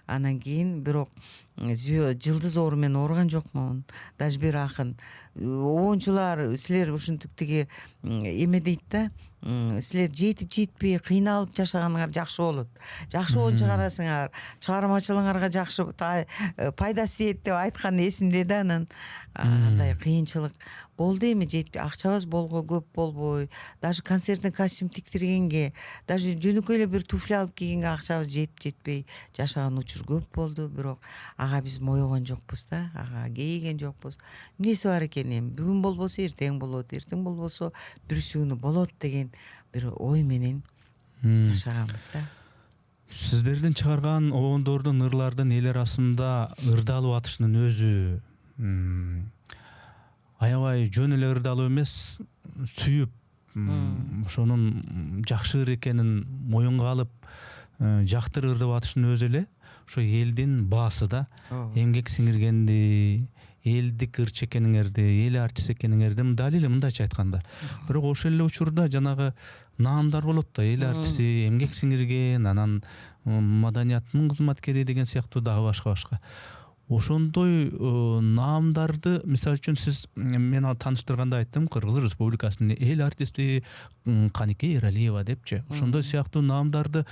Анан кийин бирок жылдыз оору менен ооруган жокмун. Даже бир акын оончулар силер ушинтип тиги эме дейт да, силер жетип жетпей кыйналып жашаганыңар жакшы болот. Жакшы оон чыгарасыңар, чыгармачылыгыңарга жакшы пайдасы тиет деп айткан эсимде да. Анан андай кыйынчылык болду эми, жетпей акчабыз көп болбой, даже концертный костюм тиктиргенге, даже жөнөкөй эле бир туфли алып кийгенге акчабыз жетпей жашаган учур көп болду. Бирок ага биз моюгон жокпуз да, ага кейиген жокпуз. Эмнеси бар экен эми, бүгүн болбосо эртең болот, эртең болбосо бүрүсү күнү болот деген бир ой менен жашаганбыз да. Сиздердин чыгарган оондордун, ырлардын эл арасында ырдалып атышынын өзү аябай жөн эле ырдалуу эмес, сүйүп, ошонун жакшы ыр экенин моюнга алып, жактыр ырдап атышынын өзү эле ошо элдин баасы да. Эмгек сиңиргенди, элдик ырчы экениңерди, эл артист экениңерди дал эле мындайча айтканда. Бирок ошол эле учурда жанагы наамдар болот да, эл артисти, эмгек сиңирген, анан маданияттын кызматкери деген сыяктуу дагы башка. Ошондой наамдарды, мисалы үчүн сиз мен тааныштырганда айттым, Кыргыз Республикасынын эл артисти Каныкей Эралиева депчи. Ошондой сыяктуу наамдарды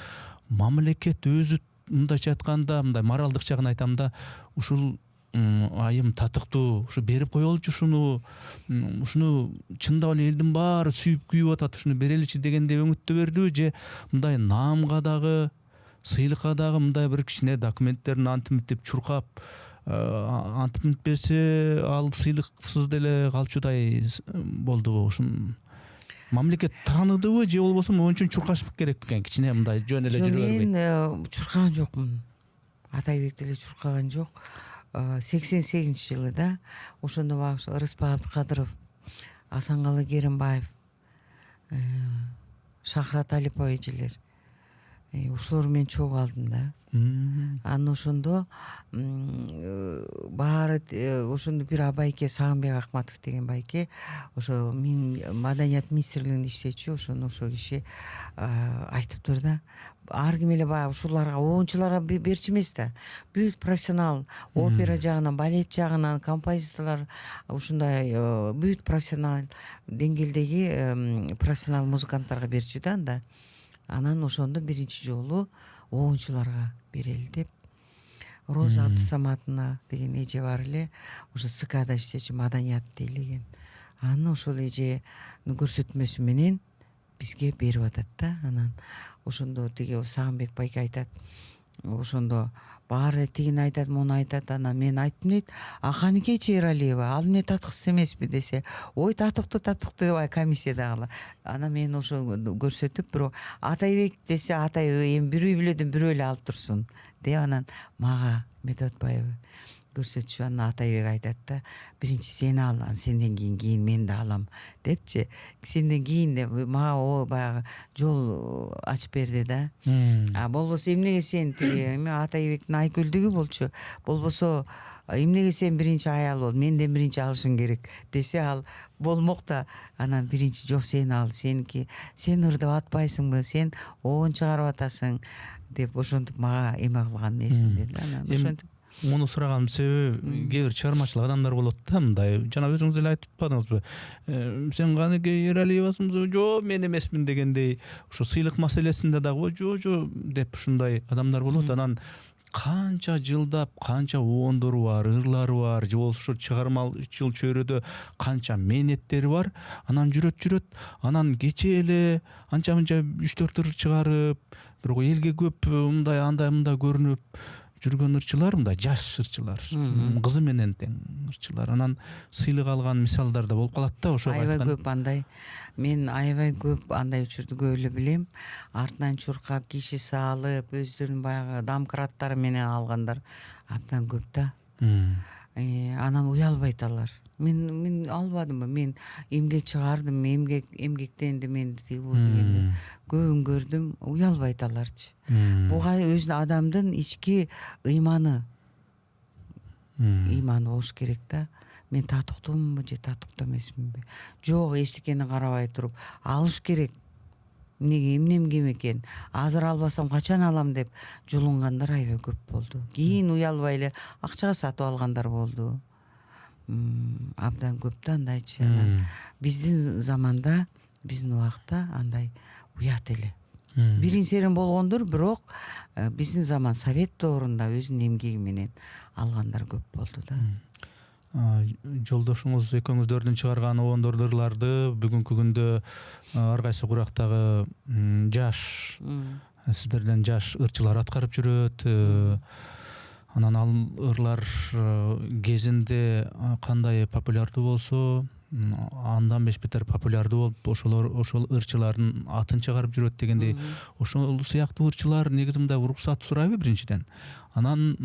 мамлекет өзү, мындайча айтканда, мындай моралдык жагын айтам да, ушул айым татыктуу, ушу берип коелучу, ушуну чындап эле элдин баары сүйүп күйүп атат, ушуну береличи дегенде өңүттөбөрдүбү, же мындай наамга дагы, сыйлыкка дагы мындай бир кичине документтерин антимиттеп чуркап, антимитпесе ал сыйлыксыз деле калчудай болдубу? Ушун мамлекет тааныдыбы, же болбосо могу үчүн чуркашып керек бекен, кичине мындай жөн эле жүрө бербей? Мен чуркаган жокмун. Атайбек деле чуркаган жок. 88-жылы да, ошондо багы Рыспак Абдыкадыров, Асанкалы Керимбаев, Шахрат Алипов эжелер, ушулар менен чогуу алдым да. Анан ошондо баары ошондо бир абайке, Сагынбек Акматов деген байке, ошо Маданият министрлигинде иштечү, ошо киши айтыптыр да, ар ким эле баягы ушуларга, оончуларга берчү эмес да, бүт профессионал, опера жагынан, балет жагынан, композиторлор, ушундай бүт профессионал деңгээлдеги профессионал музыканттарга берчү да анда. Анан ошондо биринчи жолу оончуларга берели деп, Роза Абдысаматовна деген эже бар эле, ошо СКда иштечү, Маданият дейлеген. Анан ошол эженин көрсөтмөсү менен бизге берип атат да. Анан ошондо тиги Сагынбек байке айтат, ошондо баары тигини айтат, муну айтат. Анан мен айттым дейт, Аканике Чейралиева, ал эмне татыксыз эмеспи десе, ой татыктуу комиссиядагылар. Анан мен ошо көрсөтүп, бирок Атайбек десе, Атай эми бир үй бүлөдөн бирөө эле алып турсун деп анан мага Медотбаева көрсөтүшүп, анан Атайбек айтат да, биринчи сени ал, сенден кийин мен да алам депчи. Сенден кийин деп мага о баягы жол ачып берди да. Болбосо эмнеге сен тиги эми Атайбектин айкөлдүгү болчу, болбосо эмнеге сен биринчи аял бол, менден биринчи алышың керек десе, ал болмок да. Анан биринчи жок, сен ал, сеники, сен ырдап атпайсыңбы, сен оон чыгарып атасың деп ошентип мага эме кылган эсимде да. Анан ошентип муну сураганымдын себеби кээ бир чыгармачылык адамдар болот да, мындай жана өзүңүз эле айтып атпадыңызбы, сен Каныке Эралиевасыңбы, жок мен эмесмин дегендей, ошо сыйлык маселесинде дагы жо деп ушундай адамдар болот. Анан канча жылдап, канча оондору бар, ырлары бар, же болбосо чыгармачыл чөйрөдө канча мээнеттери бар. Анан жүрөт, анан кечээ эле анча мынча 3-4 ыр чыгарып, бирок элге көп мындай андай көрүнүп жүргөн ырчылар, мындай жаш ырчылар, кызы менен тең ырчылар. Анан сыйлык алган мисалдар да болуп калат да. Ошо аябай көп андай. Мен аябай көп андай учурду көп эле билем. Артынан чуркап, киши салып, өздөрүнүн баягы домкраттары менен алгандар абдан көп да. Анан уялбайт алар. Мен албадымбы, мен эмге чыгардым, эмгектендим, мен тигүү дегенде көбүн көрдүм, уялбайт аларчы. Буга өзүнүн адамдын ички ыйманы болуш керек да. Мен татыктуумбу же татыктуу эмесминби? Жок, эчтекени карабай туруп алыш керек. Эмнем кем экен? Азыр албасам качан алам деп жулунгандар аябай көп болду. Кийин уялбай эле акчага сатып алгандар болду. Абдан көп да андайчы. Анан биздин заманда, биздин убакта андай уят эле. Бирин серин болгондур, бирок биздин заман Совет доорунда өзүнүн эмгеги менен алгандар көп болду да. Жолдошуңуз экөөңүздөрдүн чыгарган оондорду ырларды бүгүнкү күндө ар кайсы курактагы жаш, сиздерден жаш ырчылар аткарып жүрөт. Анан ал ырлар кезинде кандай популярдуу болсо, андан бетер популярдуу болуп, ошол ырчылардын атын чыгарып жүрөт дегендей, ошол сыяктуу ырчылар негизи мындай уруксат сурайбы биринчиден? Анан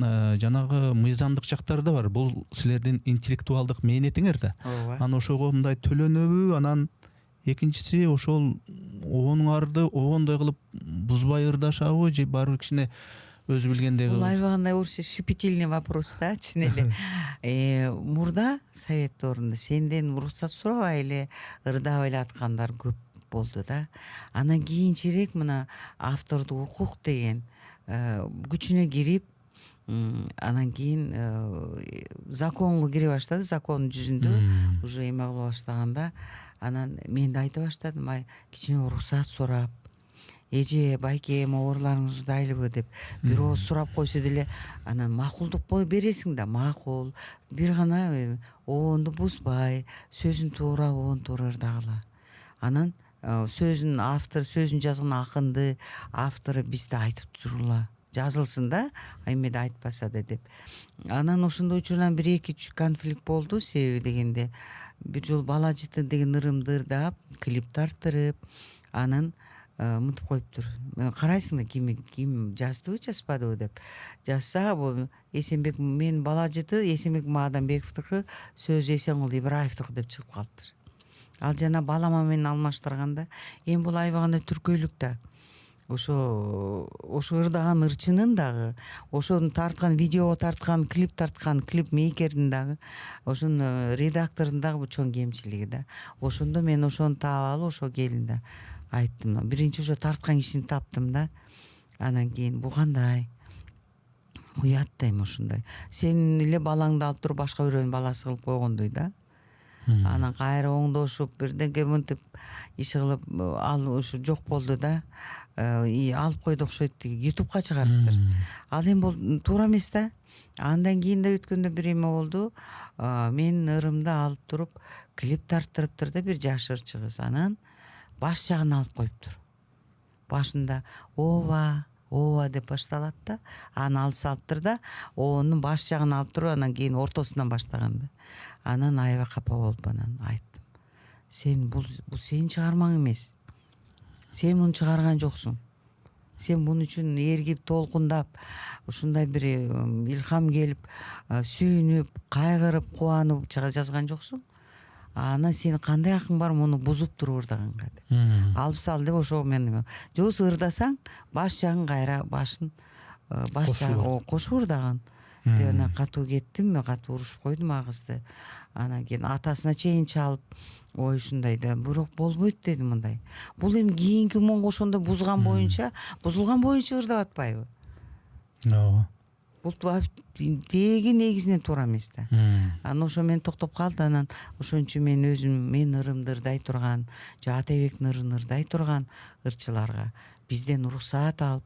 жанагы мыйзамдык жактары да бар. Бул силердин интеллектуалдык мээнетиңер да. Анан ошого мындай төлөнөбү? Анан экинчиси, ошол оонуңарды оондой кылып бузбай ырдашабы же баары бир кичине өзү билгендей кылып? Бул аябагандай вообще щепетильный вопрос да, чын эле. Мурда Совет доорунда сенден уруксат сурабай эле ырдап эле аткандар көп болду да. Анан кийинчерээк мына автордук укук деген күчүнө кирип, анан кийин законго кире баштады. Закон жүзүндө уже эме кыла баштаганда, анан мен да айта баштадым, кичине уруксат сурап, эже байке ооруларыңызды айлыбы деп бир ооз сурап койсо деле, анан макулдук бересиң да, макул, бир гана оонду бузбай, сөзүн туура, оон туура ырдагыла. Анан сөзүн автор, сөзүн жазган акынды автору бизде айтып турула, жазылсын да, эмеде айтпаса да деп. Анан ошондой учурдан 1-2 конфликт болду. Себеби дегенде, бир жолу Бала жыты деген ырымды ырдап, клип тарттырып, анан мынтип коюптур. Карайсың да, ким жаздыбы, жазбадыбы деп. Жазса, Эсенбек, мен Бала жыты Эсенбек Маадамбековдуку, сөз Эсенгул Ибраевдуку деп чыгып калыптыр. Ал жана балама менен алмаштырганда, эми бул аябагандай түркөйлүк да. Ошо ырдаган ырчынын дагы, ошону тарткан, видеого тарткан, клип тарткан, клип мейкердин дагы, ошонун редактордун дагы чоң кемчилиги да. Ошондо мен ошону таап алып, ошо келин да айттым. Биринчи ошо тарткан кишини таптым да. Анан кийин бу кандай? Уят да эми ушундай. Сен эле балаңды алып туруп башка бирөөнүн баласы кылып койгондой да. Анан кайра оңдошуп, бирденге мынтип иш кылып, ал ушу жок болду да. Алып койду окшойт, YouTubeга чыгарыптыр. Ал эми бул туура эмес да. Андан кийин да өткөндө бир эме болду. Мен ырымды алып туруп клип тарттырыптыр да, бир жаш ырчы кыз. Анан баш жагын алып коюптур. Башында ооба деп башталат да, аны алып салыптыр да, оонун баш жагын алып туруп, анан кийин ортосунан баштаган да. Анан аябай капа болуп анан айттым. Сен бул сенин чыгармаң эмес. Сен муну чыгарган жоксуң. Сен бун үчүн эргип толкундап, ушундай бир илхам келип, сүйүнүп, кайгырып, кубанып жазган жоксуң. Анан сенин кандай акың бар муну бузуп туруп ырдаганга деп. Алып сал деп ошого мен жобосу ырдасаң баш жагын кайра баш жагы кошуп ырдаган деп анан катуу кеттим, мен катуу урушуп койдум агызды. Анан кийин атасына чейин чалып, ой ушундай да, бирок болбойт дедим мындай. Бул эми кийинки монго ошондо бузулган боюнча ырдап атпайбы? Ооба. Бул теги негизинен туура эмес да. Анан ошо мен токтоп калды. Анан ошончо мен өзүм ырымды ырдай турган, же Атайбектин ырын ырдай турган ырчыларга бизден уруксаат алып,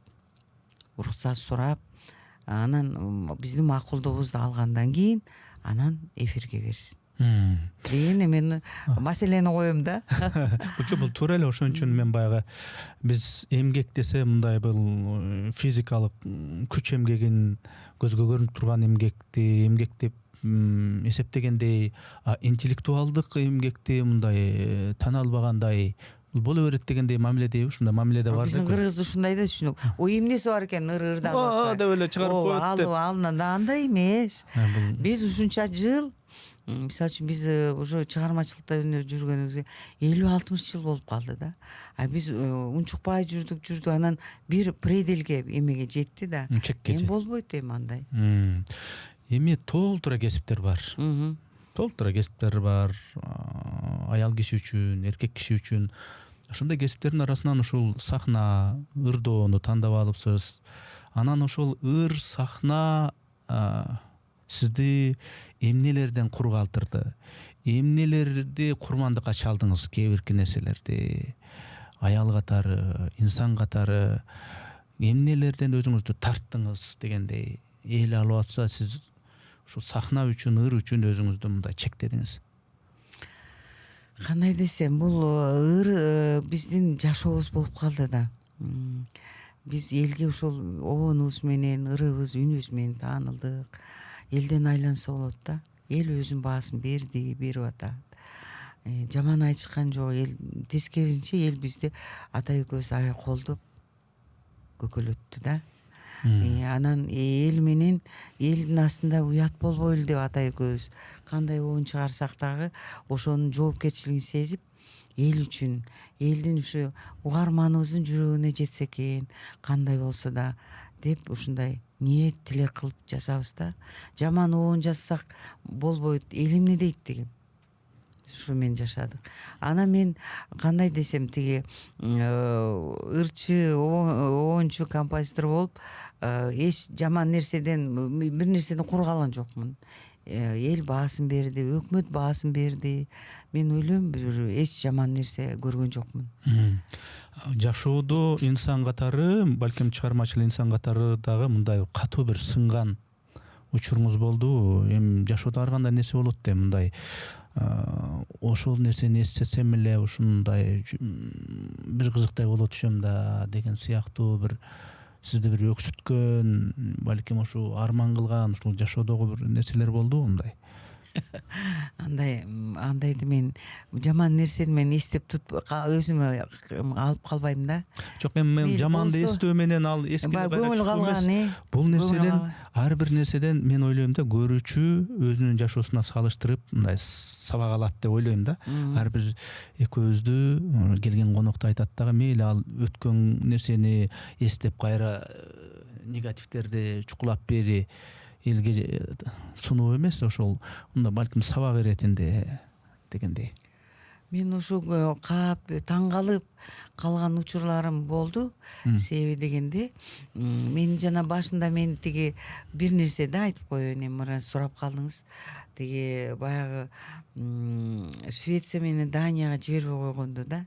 уруксат сурап, анан биздин макулдугубузду алгандан кийин анан эфирге берсин деген мен маселени коем да. Бул туура эле, ошон үчүн мен баягы биз эмгек десе мындай бул физикалык күч эмгегин көзгө көрүнүп турган эмгек деп эсептегендей, интеллектуалдык эмгекти мындай тана албагандай боло берет дегендей мамиледеби, ушундай мамиледе бар. Биздин кыргызды ушундай да түшүнүк. Ой эмнеси бар экен ырдап деп эле чыгарып коет деп. Алынан андай эмес. Биз ушунча жыл, мисалы үчүн биз уже чыгармачылыкта жүргөнүбүзгө 50-60 жыл болуп калды да. Биз унчукпай жүрдүк, анан бир пределге эмеге жетти да. Эми болбойт эми андай. Эми толтура кесиптер бар. Толтура кесиптер бар. Аял киши үчүн, эркек киши үчүн. Ошондой кесиптердин арасынан ушул сахна, ырдоону тандап алыпсыз. Анан ошол сахна сизди эмнелерден кургалтырды? Эмнелерди курмандыкка чалдыңыз? Кээ бирки нерселерди аял катары, инсан катары эмнелерден өзүңүздү тарттыңыз дегендей эл алып атса, сиз ушу сахна үчүн, үчүн өзүңүздү мындай чектедиңиз? Кандай десем, бул биздин жашообуз болуп калды да. Биз элге ушул оонубуз менен, ырыбыз, үнүбүз менен таанылдык. Элден айланса болот да. Эл өзүнүн баасын берип атат. Жаман айтышкан жок. Эл тескерисинче эл бизди ата экөөбүз аябай колдоп көкөлөттү да. Анан эл менен элдин астында уят болбойлу деп ата экөөбүз кандай оон чыгарсак дагы ошонун жоопкерчилигин сезип, эл үчүн, элдин ушу угарманыбыздын жүрөгүнө жетсе экен, кандай болсо да деп ушундай ниет тилек кылып жасабыз да. Жаман оон жазсак болбойт, эл эмне дейт деген. Ушу менен жашадык. Анан мен кандай десем, тиги ырчы, оончу композитор болуп, эч жаман нерседен, бир нерседен кургалган жокмун. Эл баасын берди, өкмөт баасын берди. Мен ойлойм, бир эч жаман нерсе көргөн жокмун. Жашоодо инсан катары, балким чыгармачыл инсан катары дагы мындай катуу бир сынган учуруңуз болду. Эми жашоодо ар кандай нерсе болот да, мындай ошол нерсени эстесем эле ушундай бир кызыктай боло түшөм да деген сыяктуу бир сизди бир өксүткөн, балким ушу арман кылган ушул жашоодогу бир нерселер болдубу мындай? Андайды мен жаман нерсени мен эстеп өзүмө алып калбайм да. Жок, мен жаманды эстөө менен ал эске көңүл калган. Бул нерседен, ар бир нерседен мен ойлойм да, көрүүчү өзүнүн жашоосуна салыштырып мындай сабак алат деп ойлойм да. Ар бир экөөбүздү келген конокту айтат дагы, мейли ал өткөн нерсени эстеп кайра негативтерди чукулап бери элге сунуу эмес, ошол мында балким сабак иретинде дегендей. Мен ушу каап таң калып калган учурларым болду. Себеби дегенде, мен жана башында мен тиги бир нерсе да айтып коеюн, эми сурап калдыңыз. Тиги баягы Швеция менен Данияга жибербей койгонду да.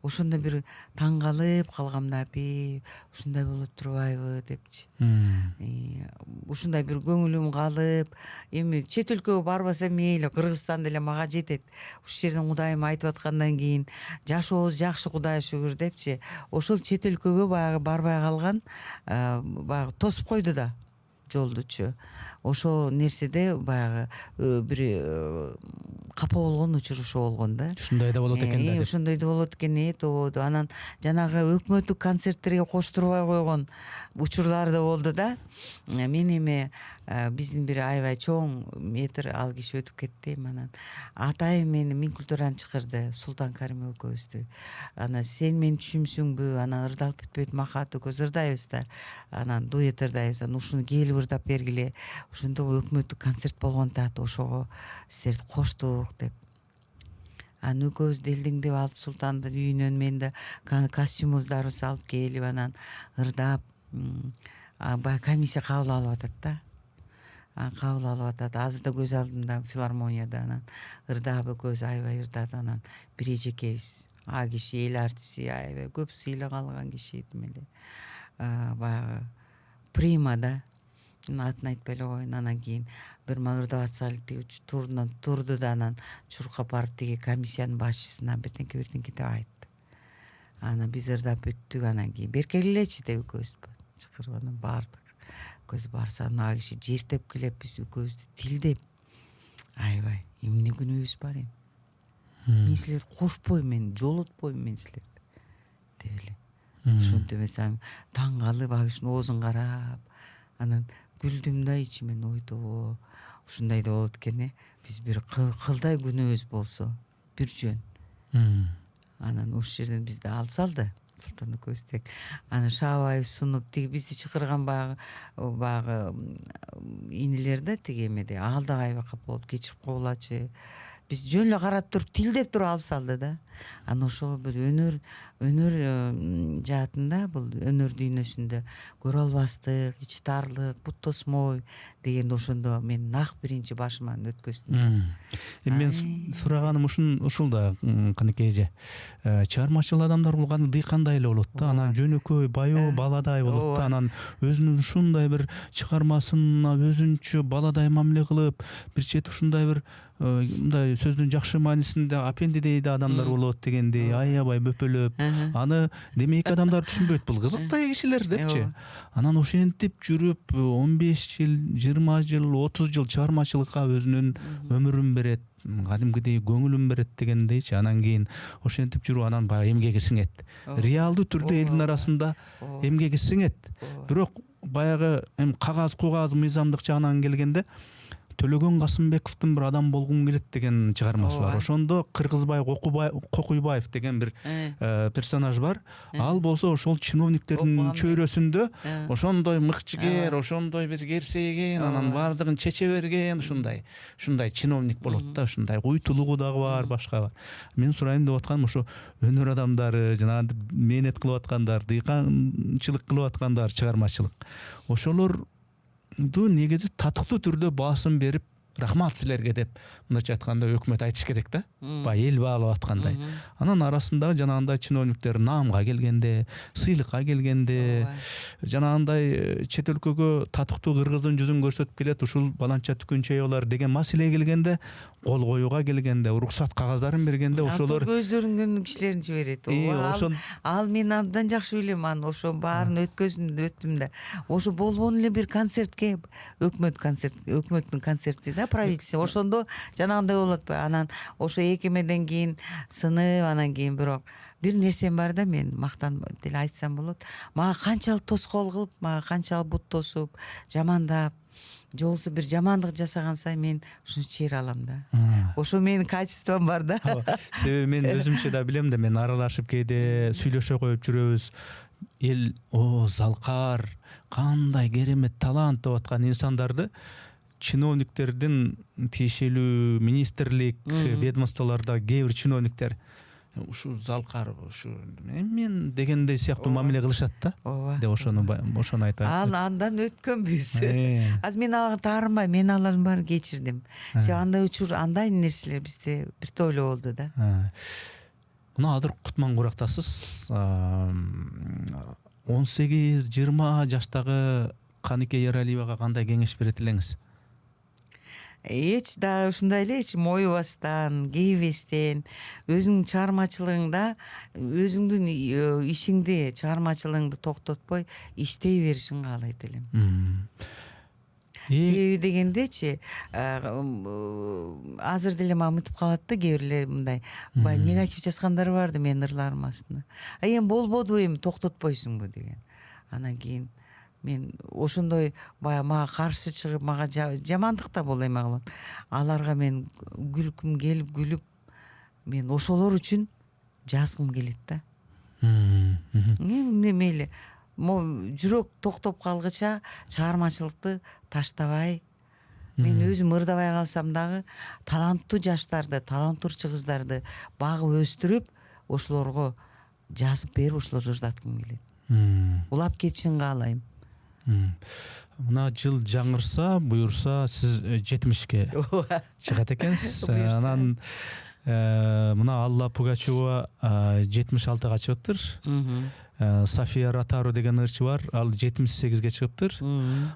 ошондо бир таң калып калгам да, апи ушундай болуп турбайбы депчи. Ушундай бир көңүлүм калып, эми чет өлкөгө барбасам мейли, Кыргызстан деле мага жетет. Ушул жерден Кудайым айтып аткандан кийин жашообуз жакшы, Кудайга шүгүр депчи. Ошол чет өлкөгө баягы барбай калган баягы тосуп койду да жолдучу. Ошол нерседе баягы бир капа болгон учур ошо болгон да. Ушундай да болот экен да. Ошондой да болот экен, тободу. Анан жанагы өкмөттүк концерттерге коштурбай койгон учурлар да болду да. Мен эми биздин бир аябай чоң метр ал киши өтүп кетти. Анан атайым мени Минкультураны чакырды, Султан Карим экөөбүздү. Анан сен мени түшүнсүңбү? Анан ырдалып бүтпөйт, Махат экөөбүз ырдайбыз да. Анан дуэт ырдайбыз. Анан ушуну келип ырдап бергиле. Ошондо өкмөттүк концерт болгон тат, ошого силерди коштук деп. Анан экөөбүз делдеңдеп алып Султандын үйүнөн мен да костюмубуздарыбызды алып келип анан ырдап, баягы комиссия кабыл алып атат да. Кабыл алып атат. Азыр да көз алдымда филармонияда анан ырдап экөөбүз аябай ырдап анан бир эжекебиз, киши эл артисти, аябай көп сыйлык алган киши эми эле. Баягы Прима да. Атын айтпай эле коеюн. Анан кийин бир мага ырдап атса эле тиги турду да анан чуркап барып тиги комиссиянын башчысына бирдеңке деп айтты. Анан биз ырдап бүттүк. Анан кийин беркелечи деп экөөбүз чакырып анан бардык. Көз барса ана киши жертеп келип биз экөөбүздү тилдеп. Аябай, эмне күнөөбүз бар эми? Мен силерди кошпойм, мен жолотпойм мен силерди деп эле. Ошентип эсем таң калып ал кишинин оозун карап, анан күлдүм да ичимен, ойдо ушундай да болот экен. Биз бир кылдай күнөөбүз болсо бир жөн. Анан ошол жерден бизди алып салды Султан экөөбүздү. Анан Шаабаев сунуп тиги бизди чакырган баягы инилер да тиги эмеде ал да аябай капа болуп кечирип койгулачы. Биз жөн эле карап туруп тилдеп туруп алып салды да. Анан ошол бир өнөр жаатында, бул өнөр дүйнөсүндө көрө албастык, ич тарлык, бут тосмой дегенде ошондо мен нак биринчи башыман өткөздүм. Мен сураганым ушул да, канекей эже. Чыгармачыл адамдар болгондо дыйкандай эле болот да, анан жөнөкөй, баяу, баладай болот да, анан өзүнүн ушундай бир чыгармасына өзүнчө баладай мамиле кылып, бир чети ушундай бир мындай сөздүн жакшы маанисинде апендидей да адамдар болот дегендей, аябай бөпөлөп, аны демейки адамдар түшүнбөйт, бул кызыктай кишилер депчи. Анан ошентип жүрүп 15 жыл, 20 жыл, 30 жыл чыгармачылыкка өзүнүн өмүрүн берет, кадимкидей көңүлүн берет дегендейчи. Анан кийин ошентип жүрүп анан баягы эмгеги сиңет. Реалдуу түрдө элдин арасында эмгеги сиңет. Бирок баягы эми кагаз мыйзамдык жагынан келгенде Төлөгөн Касымбековдун бир адам болгум келет деген чыгармасы бар. Ошондо Кыргызбай Кокуйбаев деген бир персонаж бар. Ал болсо ошол чиновниктердин чөйрөсүндө ошондой мыкчыгер, ошондой бир керсейген, анан бардыгын чече берген, ушундай чиновник болот да, ушундай уйтулугу дагы бар, башка бар. Мен сурайын деп атканым ошо өнөр адамдары, жанагы мээнет кылып аткандар, дыйканчылык кылып аткандар, чыгармачылык. Ошолор негизи татыктуу түрдө баасым берип, рахмат силерге деп мындайча айтканда өкмөт айтыш керек да. Баягы эл баалап аткандай. Анан арасында жанагындай чиновниктер наамга келгенде, сыйлыкка келгенде, жанагындай чет өлкөгө татыктуу кыргыздын жүзүн көрсөтүп келет, ушул баланча түкүнчөй деген маселе келгенде, кол коюуга келгенде, уруксат кагаздарын бергенде ошолор көздөрүнгөн кишилерин жиберет. Ал мен абдан жакшы билем, анан ошо баарын өттүм да. Ошо болбон эле бир концертке, өкмөттүн концерти да, правительство. Ошондо жанагындай болот. Анан ошо экемеден кийин сынып, анан кийин бирок бир нерсем бар да, мен мактанып деле айтсам болот. Мага канчалык тоскоол кылып, мага канчалык бут тосуп, жамандап, же болбосо бир жамандык жасаган сайын мен ушуну чейре алам да. Ошо менин качеством бар да. Себеби мен өзүмчө да билем да, мен аралашып кээде сүйлөшө коюп жүрөбүз. Эл залкар, кандай керемет талант деп аткан инсандарды чиновниктердин тиешелүү министрлик, ведомстволордо кээ бир чиновниктер ушу залкар, ушу мен дегендей сыяктуу мамиле кылышат да. Деп ошону айтат. Андан өткөнбүз. Азыр мен аларга таарынбайм, мен алардын баарын кечирдим. Себеби андай учур, андай нерселер бизде бир топ эле болду да. мына азыр Кутман курактасыз. 18-20 жаштагы Канике Ералиевага кандай кеңеш берет элеңиз? Эч да ушундай эле эч моюбастан, кейбестен, өзүңдүн чыгармачылыгыңда өзүңдүн ишиңди, чыгармачылыгыңды токтотпой иштей беришиң каалайт элем. Себеби дегендечи, азыр деле мамытып калат да кээ бирлер мындай баягы негатив жазгандар барды менин ырларымдын астына. Эми болбоду, эми токтотпойсуңбу деген. Анан кийин мен ошондой баягы мага каршы чыгып, мага жамандык да боло эме кылат. Аларга мен күлкүм келип күлүп, мен ошолор үчүн жазгым келет да. Мейли жүрөк токтоп калгыча чыгармачылыкты таштабай, мен өзүм ырдабай калсам дагы таланттуу жаштарды, таланттуу кыздарды багып өстүрүп, ошолорго жазып берип, ошолорду ырдаткым келет. Улап кетишин каалайм. Мына жыл жаңырса, буюрса, сиз 70ке чыгат экенсиз. Анан мына Алла Пугачева 76-га чыгыптыр. София Ротару деген ырчы бар, ал 78-ге чыгыптыр.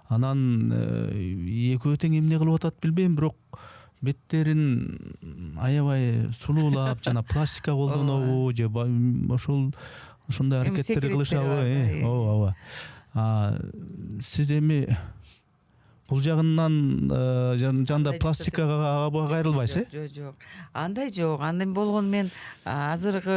Анан экөө тең эмне кылып атат билбейм, бирок беттерин аябай сулуулап, жана пластика колдонобу же ошондой аракеттер кылышабы? Ооба. Сиз эми бул жагынан жанда пластикага кайрылбайсыз, Жок. Андай жок. Андай болгону мен азыркы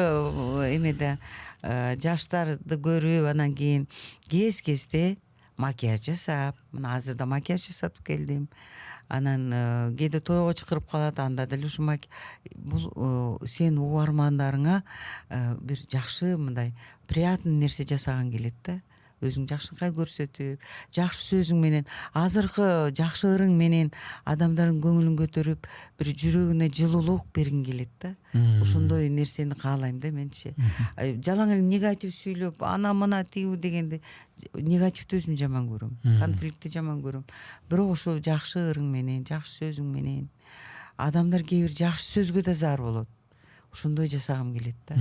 эмеде жаштарды көрүп, анан кийин кезде макияж жасап, мына азыр да макияж жасатып келдим. Анан кээде тойго чакырып калат, анда деле ушу бул сен угармандарыңа бир жакшы мындай приятный нерсе жасаган келет да. Өзүң жакшылыкка көрсөтүп, жакшы сөзүң менен, азыркы жакшы ырың менен адамдардын көңүлүн көтөрүп, бир жүрөгүнө жылуулук бергиң келет да. Ошондой нерсени каалайм да менчи. Жалаң эле негатив сүйлөп, ана мына тигүү дегенди, негативди өзүм жаман көрөм, конфликтти жаман көрөм. Бирок ошо жакшы ырың менен, жакшы сөзүң менен адамдар кээ бир жакшы сөзгө да зар болот. Ошондой жасагым келет да.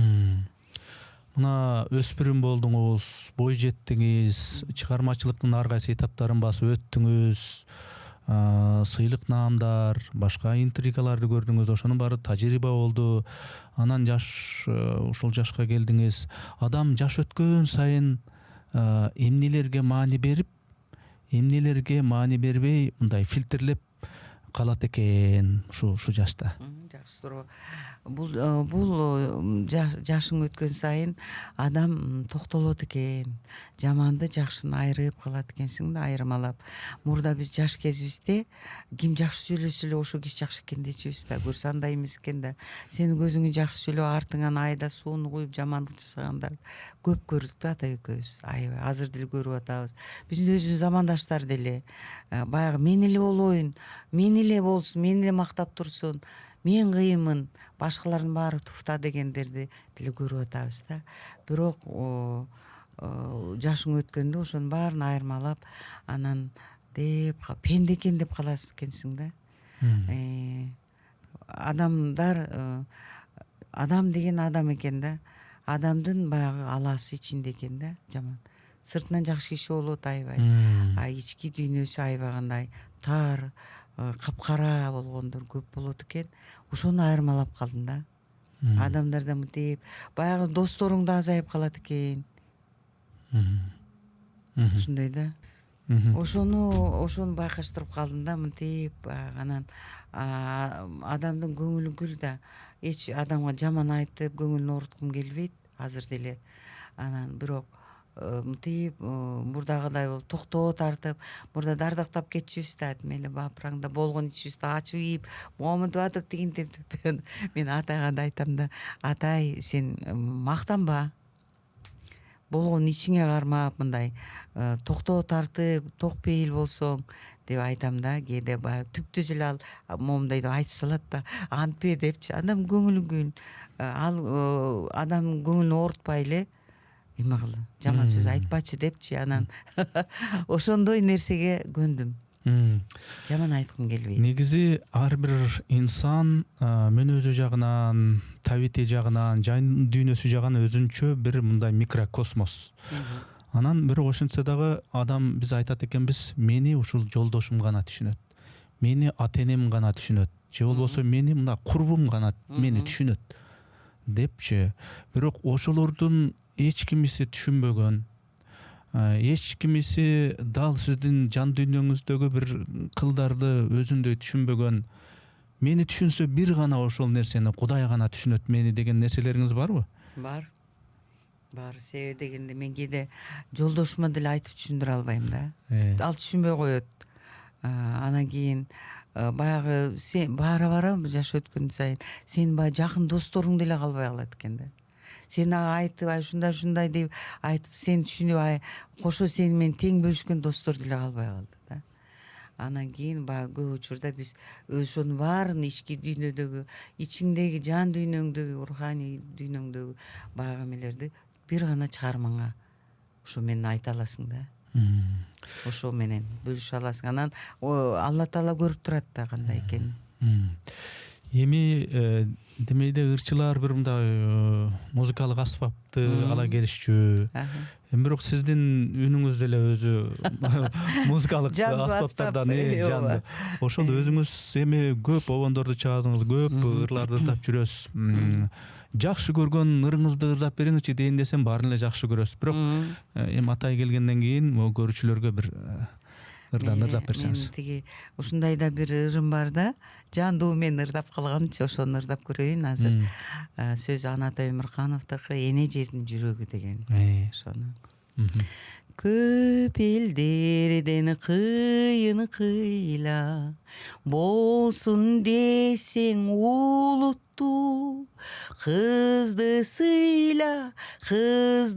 Мына өспүрүм болдуңуз, бой жеттиңиз, чыгармачылыктын ар кайсы этаптарын басып өттүңүз, сыйлык наамдар, башка интригаларды көрдүңүз, ошонун баары тажрыйба болду. Анан ушул жашка келдиңиз. Адам жаш өткөн сайын эмнелерге маани берип, эмнелерге маани бербей, мындай фильтрлеп калат экен ушу жашта. Жакшы суроо. Бул жашың өткөн сайын адам токтолот экен, жаманды жакшыны айырып калат экенсиң да, айырмалап. Мурда биз жаш кезибизде ким жакшы сүйлөсө эле ошо киши жакшы экен дечүбүз да, көрсө андай эмес экен да. Сенин көзүңү жакшы сүйлөп, артыңан айда сууну куюп жамандык жасагандар көп көрдүк да ата экөөбүз. Аябай азыр деле көрүп атабыз. Биздин өзүбүздүн замандаштар деле баягы мен эле болоюн, мен эле болсун, мен эле мактап турсун, мен кыйынмын, башкалардын баары туфта дегендерди деле көрүп атабыз да. Бирок жашың өткөндө ошонун баарын айырмалап, анан деп пенде экен деп каласыз экенсиң да. Адамдар, адам деген адам экен да. Адамдын баягы аласы ичинде экен да, жаман. Сыртынан жакшы киши болот аябай. Ички дүйнөсү аябагандай тар, капкара болгондор көп болот экен. Ошону айырмалап калдым да. Адамдарда мынтип, баягы досторуң да азайып калат экен. Ушундай да. Ошону байкаштырып калдым да, мынтип. Анан адамдын көңүлү гүл да. Эч адамга жаман айтып, көңүлүн ооруткум келбейт азыр деле. Анан бирок мынтип мурдагыдай болуп токтоо тартып, мурда дардактап кетчүбүз да, мейли бапыраңда болгон ичибизди ачып ийип, момунтип атып тигинтип. Мен атайга да айтам да, атай, сен мактанба. Болгон ичиңе кармап, мындай токтоо тартып, ток пейил болсоң деп айтам да. Кээде баягы түптүз эле ал момундай деп айтып салат да, антпе депчи. Адам көңүлү гүл. Ал адамдын көңүлүн оорутпай эле эме кыл, жаман сөз айтпачы депчи. Анан ошондой нерсеге көндүм. Жаман айткым келбейт. Негизи ар бир инсан мүнөзү жагынан, табити жагынан, жан дүйнөсү жагынан өзүнчө бир мындай микрокосмос. Анан бирок ошентсе дагы адам биз айтат экенбиз, мени ушул жолдошум гана түшүнөт. Мени ата-энем гана түшүнөт. Же болбосо мени мына курбум гана мени түшүнөт депчи. Бирок ошолордун эч кимиси түшүнбөгөн. Эч кимиси дал сиздин жан дүйнөңүздөгү бир кылдарды өзүндөй түшүнбөгөн. Мени түшүнсө бир гана ошол нерсени Кудай гана түшүнөт мени деген нерселериңиз барбы? Бар. Себеби дегенде мен кээде жолдошума деле айтып түшүндүрө албайм да. Ал түшүнбөй коет. Анан кийин баягы сен бара жаш өткөн сайын сен баягы жакын досторуң деле калбай калат экен да. Сен айтып ушундай деп айтып сен түшүнүп кошо сени менен тең бөлүшкөн достор деле калбай калды да. Анан кийин баягы көп учурда биз ошонун баарын ички дүйнөдөгү, ичиңдеги жан дүйнөңдөгү, руханий дүйнөңдөгү баягы эмелерди бир гана чыгармаңа ошо менен айта аласың да. Ошо менен бөлүшө аласың. Анан Алла Таала көрүп турат да кандай экенин. Эми демейде ырчылар бир мындай музыкалык аспапты ала келишчү. Бирок сиздин үнүңүз деле өзү музыкалык аспаптардан жанды. Ошол өзүңүз эми көп обондорду чыгардыңыз, көп ырларды ырдап жүрөсүз. Жакшы көргөн ырыңызды ырдап бериңизчи дейин десем баарын эле жакшы көрөсүз. Бирок эми атай келгенден кийин могу көрүүчүлөргө бир ырдан ырдап берсеңиз. Мен тиги ушундай да бир ырым бар да. Жандуу менен ырдап калганчы, ошону ырдап көрөйүн азыр. Сөзү Анатай Өмүркановдуку «Эне жердин жүрөгү» деген. Ошону. Көп элдерден кыйын кыйла болсун десең улуттуу, кызды сыйла, кыз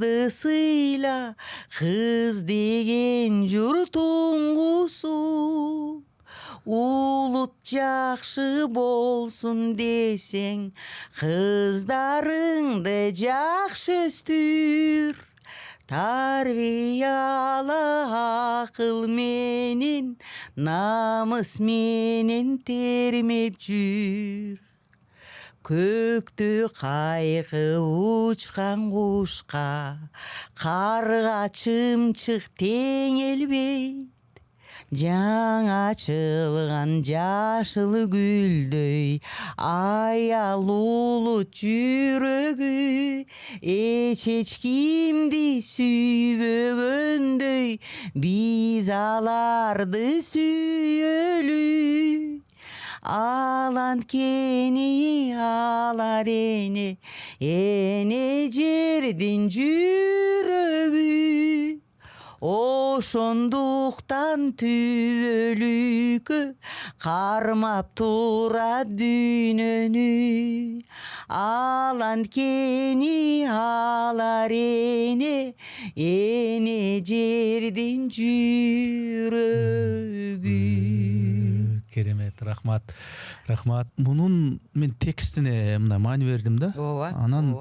деген журтуң кусу. Улут жакшы болсун десең кыздарыңды жакшы өстүр. Тарбияла акыл менен, намыс менен термеп жүр. Көктө кайкы учкан кушка, карга чымчык теңелбейт. Жаңа ачылган жашыл гүлдөй аял улут жүрөгү, эч кимди сүйбөгөндөй биз аларды сүйөлү. Аланткени алар эне жердин жүрөгү. Ошондуктан түбөлүккө кармап турат дүйнөнү. Аланткени алар эне жердин жүрөгү. Керемет, рахмат. Мунун мен текстине мына маани бердим да. Анан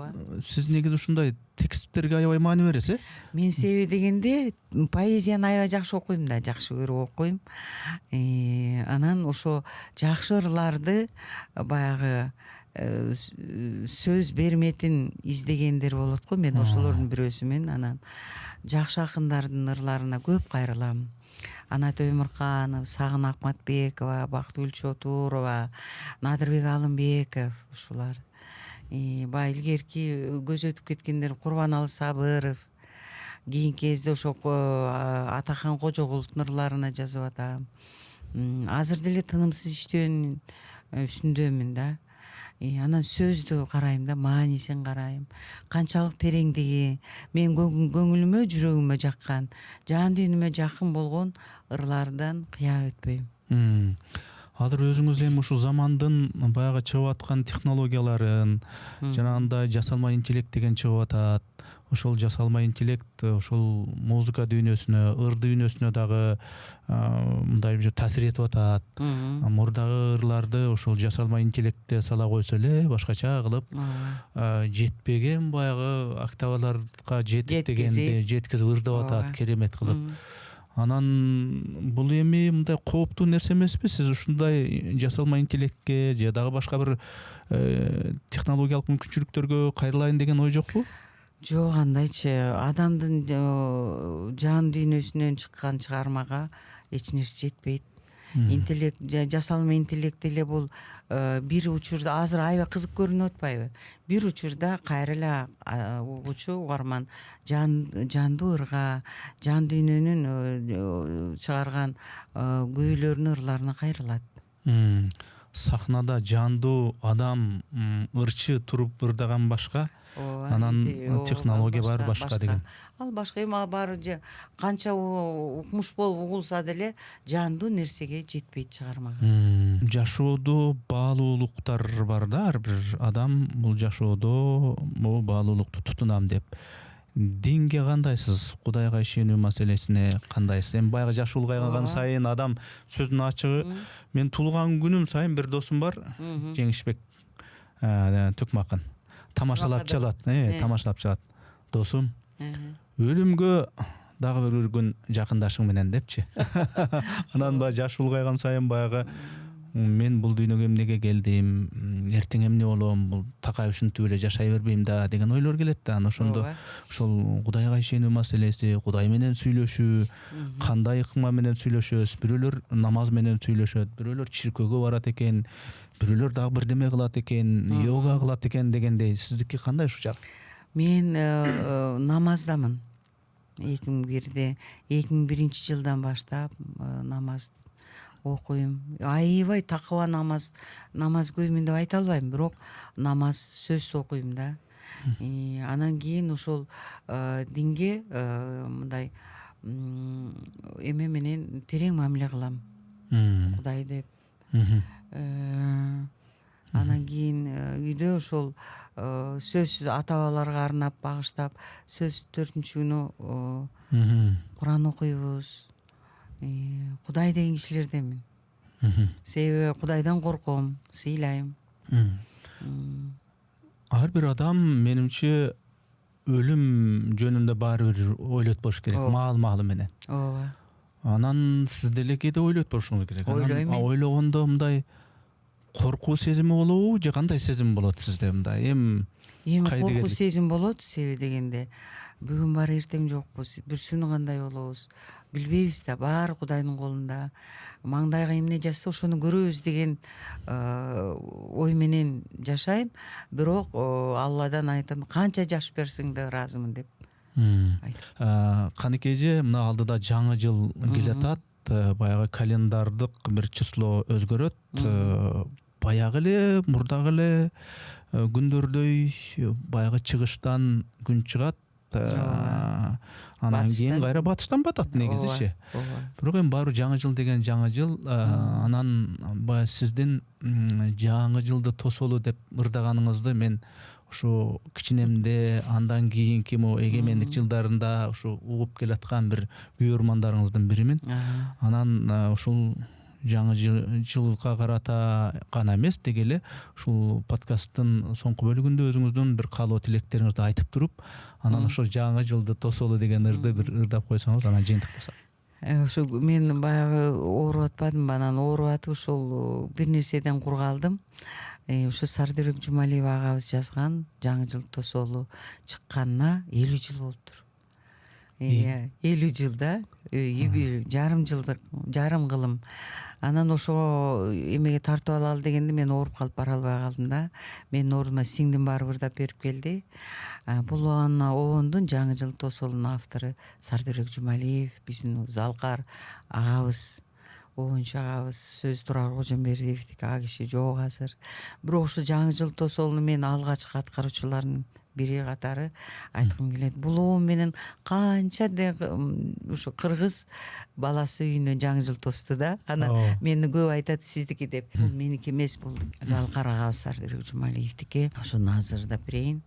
сиз негизи ушундай тексттерге аябай маани бересиз? Мен себеби дегенде поэзияны аябай жакшы окуйм да, жакшы көрүп окуйм. Анан ошо жакшы ырларды баягы сөз берметин издегендер болот го. Мен ошолордун бирөөсүмүн. Анан жакшы акындардын ырларына көп кайрылам. Анатай Өмүрканов, Сагын Акматбекова, Бактыгүл Чотурова, Надырбек Алымбеков ушулар. Баягы илгерки көз өтүп кеткендер Курбаналы Сабыров. Кийинки кезде ошо Атахан Кожокуловдун ырларына жазып атам. Азыр деле тынымсыз иштөөнүн үстүндөмүн да. Анан сөздү карайм да, маанисин карайм. Канчалык тереңдиги, мен көңүлүмө, жүрөгүмө жаккан, жан дүйнөмө жакын болгон ырлардан кыя өтпөйм. Азыр өзүңүз эми ушул замандын баягы чыгып аткан технологияларын, жанагындай жасалма интеллект деген чыгып атат. Ошол жасалма интеллект ошол музыка дүйнөсүнө, ыр дүйнөсүнө дагы мындай бир таасир этип атат. Мурдагы ырларды ошол жасалма интеллектте сала койсо эле башкача кылып жетпеген баягы октаваларга жетип дегенди жеткизип ырдап атат, керемет кылып. Анан бул эми мындай кооптуу нерсе эмеспи? Сиз ушундай жасалма интеллектке же дагы башка бир технологиялык мүмкүнчүлүктөргө кайрылайын деген ой жокпу? Жок, андайчы адамдын жан дүйнөсүнөн чыккан чыгармага эч нерсе жетпейт. Интеллект, жасалма интеллект эле бул бир учурда азыр аябай кызык көрүнүп атпайбы? Бир учурда кайра эле угуучу угарман жандуу ырга, жан дүйнөнүн чыгарган күйлөрүнүн ырларына кайрылат. Сахнада жандуу адам ырчы туруп ырдаган башка, анан технология баары башка деген. Ал башка, эми баары канча укмуш болуп угулса деле жандуу нерсеге жетпейт чыгармага. Жашоодо баалуулуктар бар да, ар бир адам бул жашоодо могу баалуулукту тутунам деп. Динге кандайсыз? Кудайга ишенүү маселесине кандайсыз? Эми баягы жашы улгайган сайын адам сөздүн ачыгы, мен туулган күнүм сайын бир досум бар, Жеңишбек Төкмакын. Тамашалап чалат, тамашалап чалат. Досум, өлүмгө дагы бир күн жакындашың менен депчи. Анан баягы жашы улгайган сайын баягы мен бул дүйнөгө эмнеге келдим, эртең эмне болом, бул такай ушинтип эле жашай бербейм да деген ойлор келет да. Анан ошондо ошол Кудайга ишенүү маселеси, Кудай менен сүйлөшүү, кандай ыкма менен сүйлөшөбүз? Бирөөлөр намаз менен сүйлөшөт, бирөөлөр чиркөөгө барат экен, бирөөлөр дагы бирдеме кылат экен, йога кылат экен дегендей. Сиздики кандай ушул жак? Мен намаздамын. 2001-жылдан баштап намаз окуйм. Аябай такыба намаз көймүн деп айта албайм, бирок намаз сөзсүз окуйм да. Анан кийин ошол динге мындай эме менен терең мамиле кылам. Кудай деп. Анан кийин үйдө ошол сөзсүз ата бабаларга арнап багыштап, сөз 4-күнү Куран окуйбуз. Кудай деген кишилерденмин. Себеби Кудайдан корком, сыйлайм. Ар бир адам менимче өлүм жөнүндө баары бир ойлойт болуш керек, маал менен. Ооба. Анан сиз деле кээде ойлойт болушуңуз керек. Ойлойм. Ойлогондо мындай коркуу сезими болобу же кандай сезим болот сизде мындай? Эми коркуу сезим болот, себеби дегенде бүгүн бар эртең жокпуз, бүрсүнү кандай болобуз билбейбиз да, баары Кудайдын колунда. Маңдайга эмне жазса ошону көрөбүз деген ой менен жашайм, бирок Алладан айтам, канча жаш берсең да ыраазымын деп. Каныкей эже, мына алдыда жаңы жыл келатат, баягы календардык бир число өзгөрөт. Баягы эле, мурдагы эле күндөрдөй баягы чыгыштан күн чыгат. Анан кийин кайра батыштан батат негизичи. Бирок эми баары жаңы жыл деген жаңы жыл. Анан баягы сиздин жаңы жылды тосолу деп ырдаганыңызды мен ушу кичинемде, андан кийинки эгемендик жылдарында ушу угуп келаткан бир күйөрмандарыңыздын биримин. Анан ушул жаңы жылга карата гана эмес, деги эле ушул подкасттын соңку бөлүгүндө өзүңүздүн бир каалоо тилектериңизди айтып туруп, анан ошол жаңы жылды тосолу деген ырды бир ырдап койсоңуз, анан жыйынтыктасак. Ошо мен баягы ооруп атпадым, анан ооруп атып ошол бир нерседен кур калдым. Ушу Сардырбек Жумалиев агабыз жазган жаңы жыл тосолу чыкканына 50 жыл болуптур. 50 жылда, жарым кылым. Анан ошо эмеге тартып алалы дегенде мен ооруп калып бара албай калдым да. Менин ордума сиңдим барып ырдап берип келди. Бул обондун жаңы жыл тосолунун автору Сардырбек Жумалиев, биздин Залкар агабыз, обончу агабыз, сөз Турар Кожомбердиевдики, ага киши жок азыр. Бирок ошо жаңы жыл тосолуну мен алгачкы аткаруучулардын бири катары айткым келет. Бул обон менен канча ушу кыргыз баласы үйүнө жаңы жыл тосту да. Анан мени көп айтат сиздики деп. Бул меники эмес, бул Залкар агабыз Сардырбек Жумалиевдики. Ошону азыр да берейин.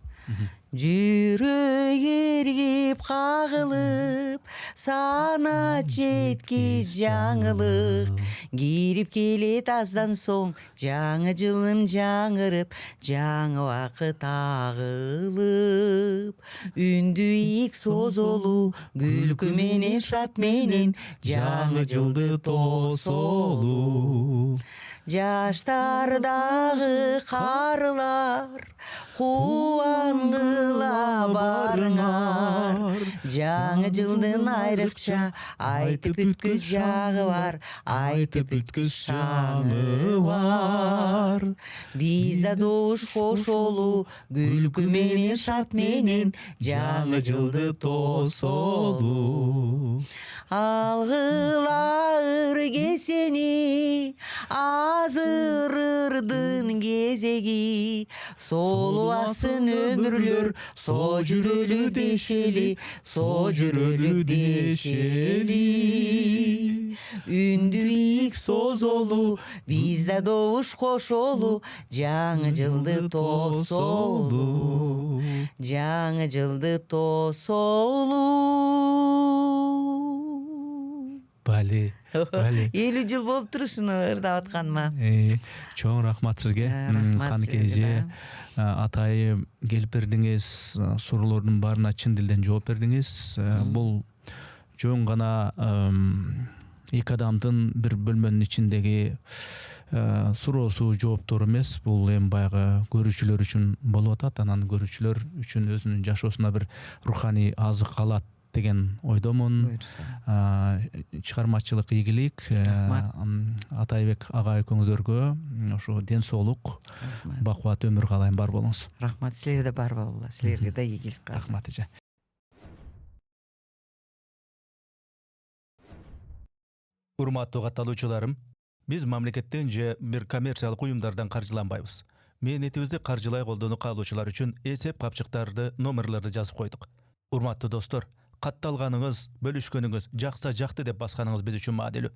Жүрөк эргип кагылып, сана жеткиз жаңылык. Кирип келет аздан соң, жаңы жылым жаңырып, жаңы убакыт агылып. Үндү созолу, күлкү менен шат менен, жаңы жылды тосолу. Жаштардагы карылар, кубангыла барыңар. Жаңы жылдын айрыкча айтып бүткүз жагы бар, айтып бүткүз шаңы бар. Бизде добуш кошолу, күлкү менен шат менен, жаңы жылды тосолу. Алгыла кесени, азырырдын кезеги, солуасын өмүрлөр, со жүрөлү дешели, со жүрөлү дешели. Үндү ийик созолу, бизде добуш кошолу, жаңы жылды тосолу, жаңы жылды тосолу. Бали. 50 жыл болуп турушуну ырдап атканыма. Чоң рахмат сизге. Каныкей эже, атайы келип бердиңиз, суроолордун баарына чын дилден жооп бердиңиз. Бул жөн гана эки адамдын бир бөлмөнүн ичиндеги суроосу жооптору эмес, бул эми баягы көрүүчүлөр үчүн болуп атат. Анан көрүүчүлөр үчүн өзүнүн жашоосуна бир руханий азык алат деген ойдомун. Чыгармачылык ийгилик, Атайбек ага экөөңүздаргө ошо ден соолук, бакубат өмүр каалайм, бар болуңуз. Рахмат, силерде бар болуңуз. Силерге да ийгилик. Рахмат эже. Урматтуу катталуучуларым, биз мамлекеттен же бир коммерциялык уюмдардан каржыланбайбыз. Мээнетибизди каржылай колдонуу каалоочулар үчүн эсеп капчыктарды, номерлерди жазып койдук. Урматтуу достор, катталганыңыз, бөлүшкөнүңүз, жакса жакты деп басканыңыз биз үчүн маанилүү.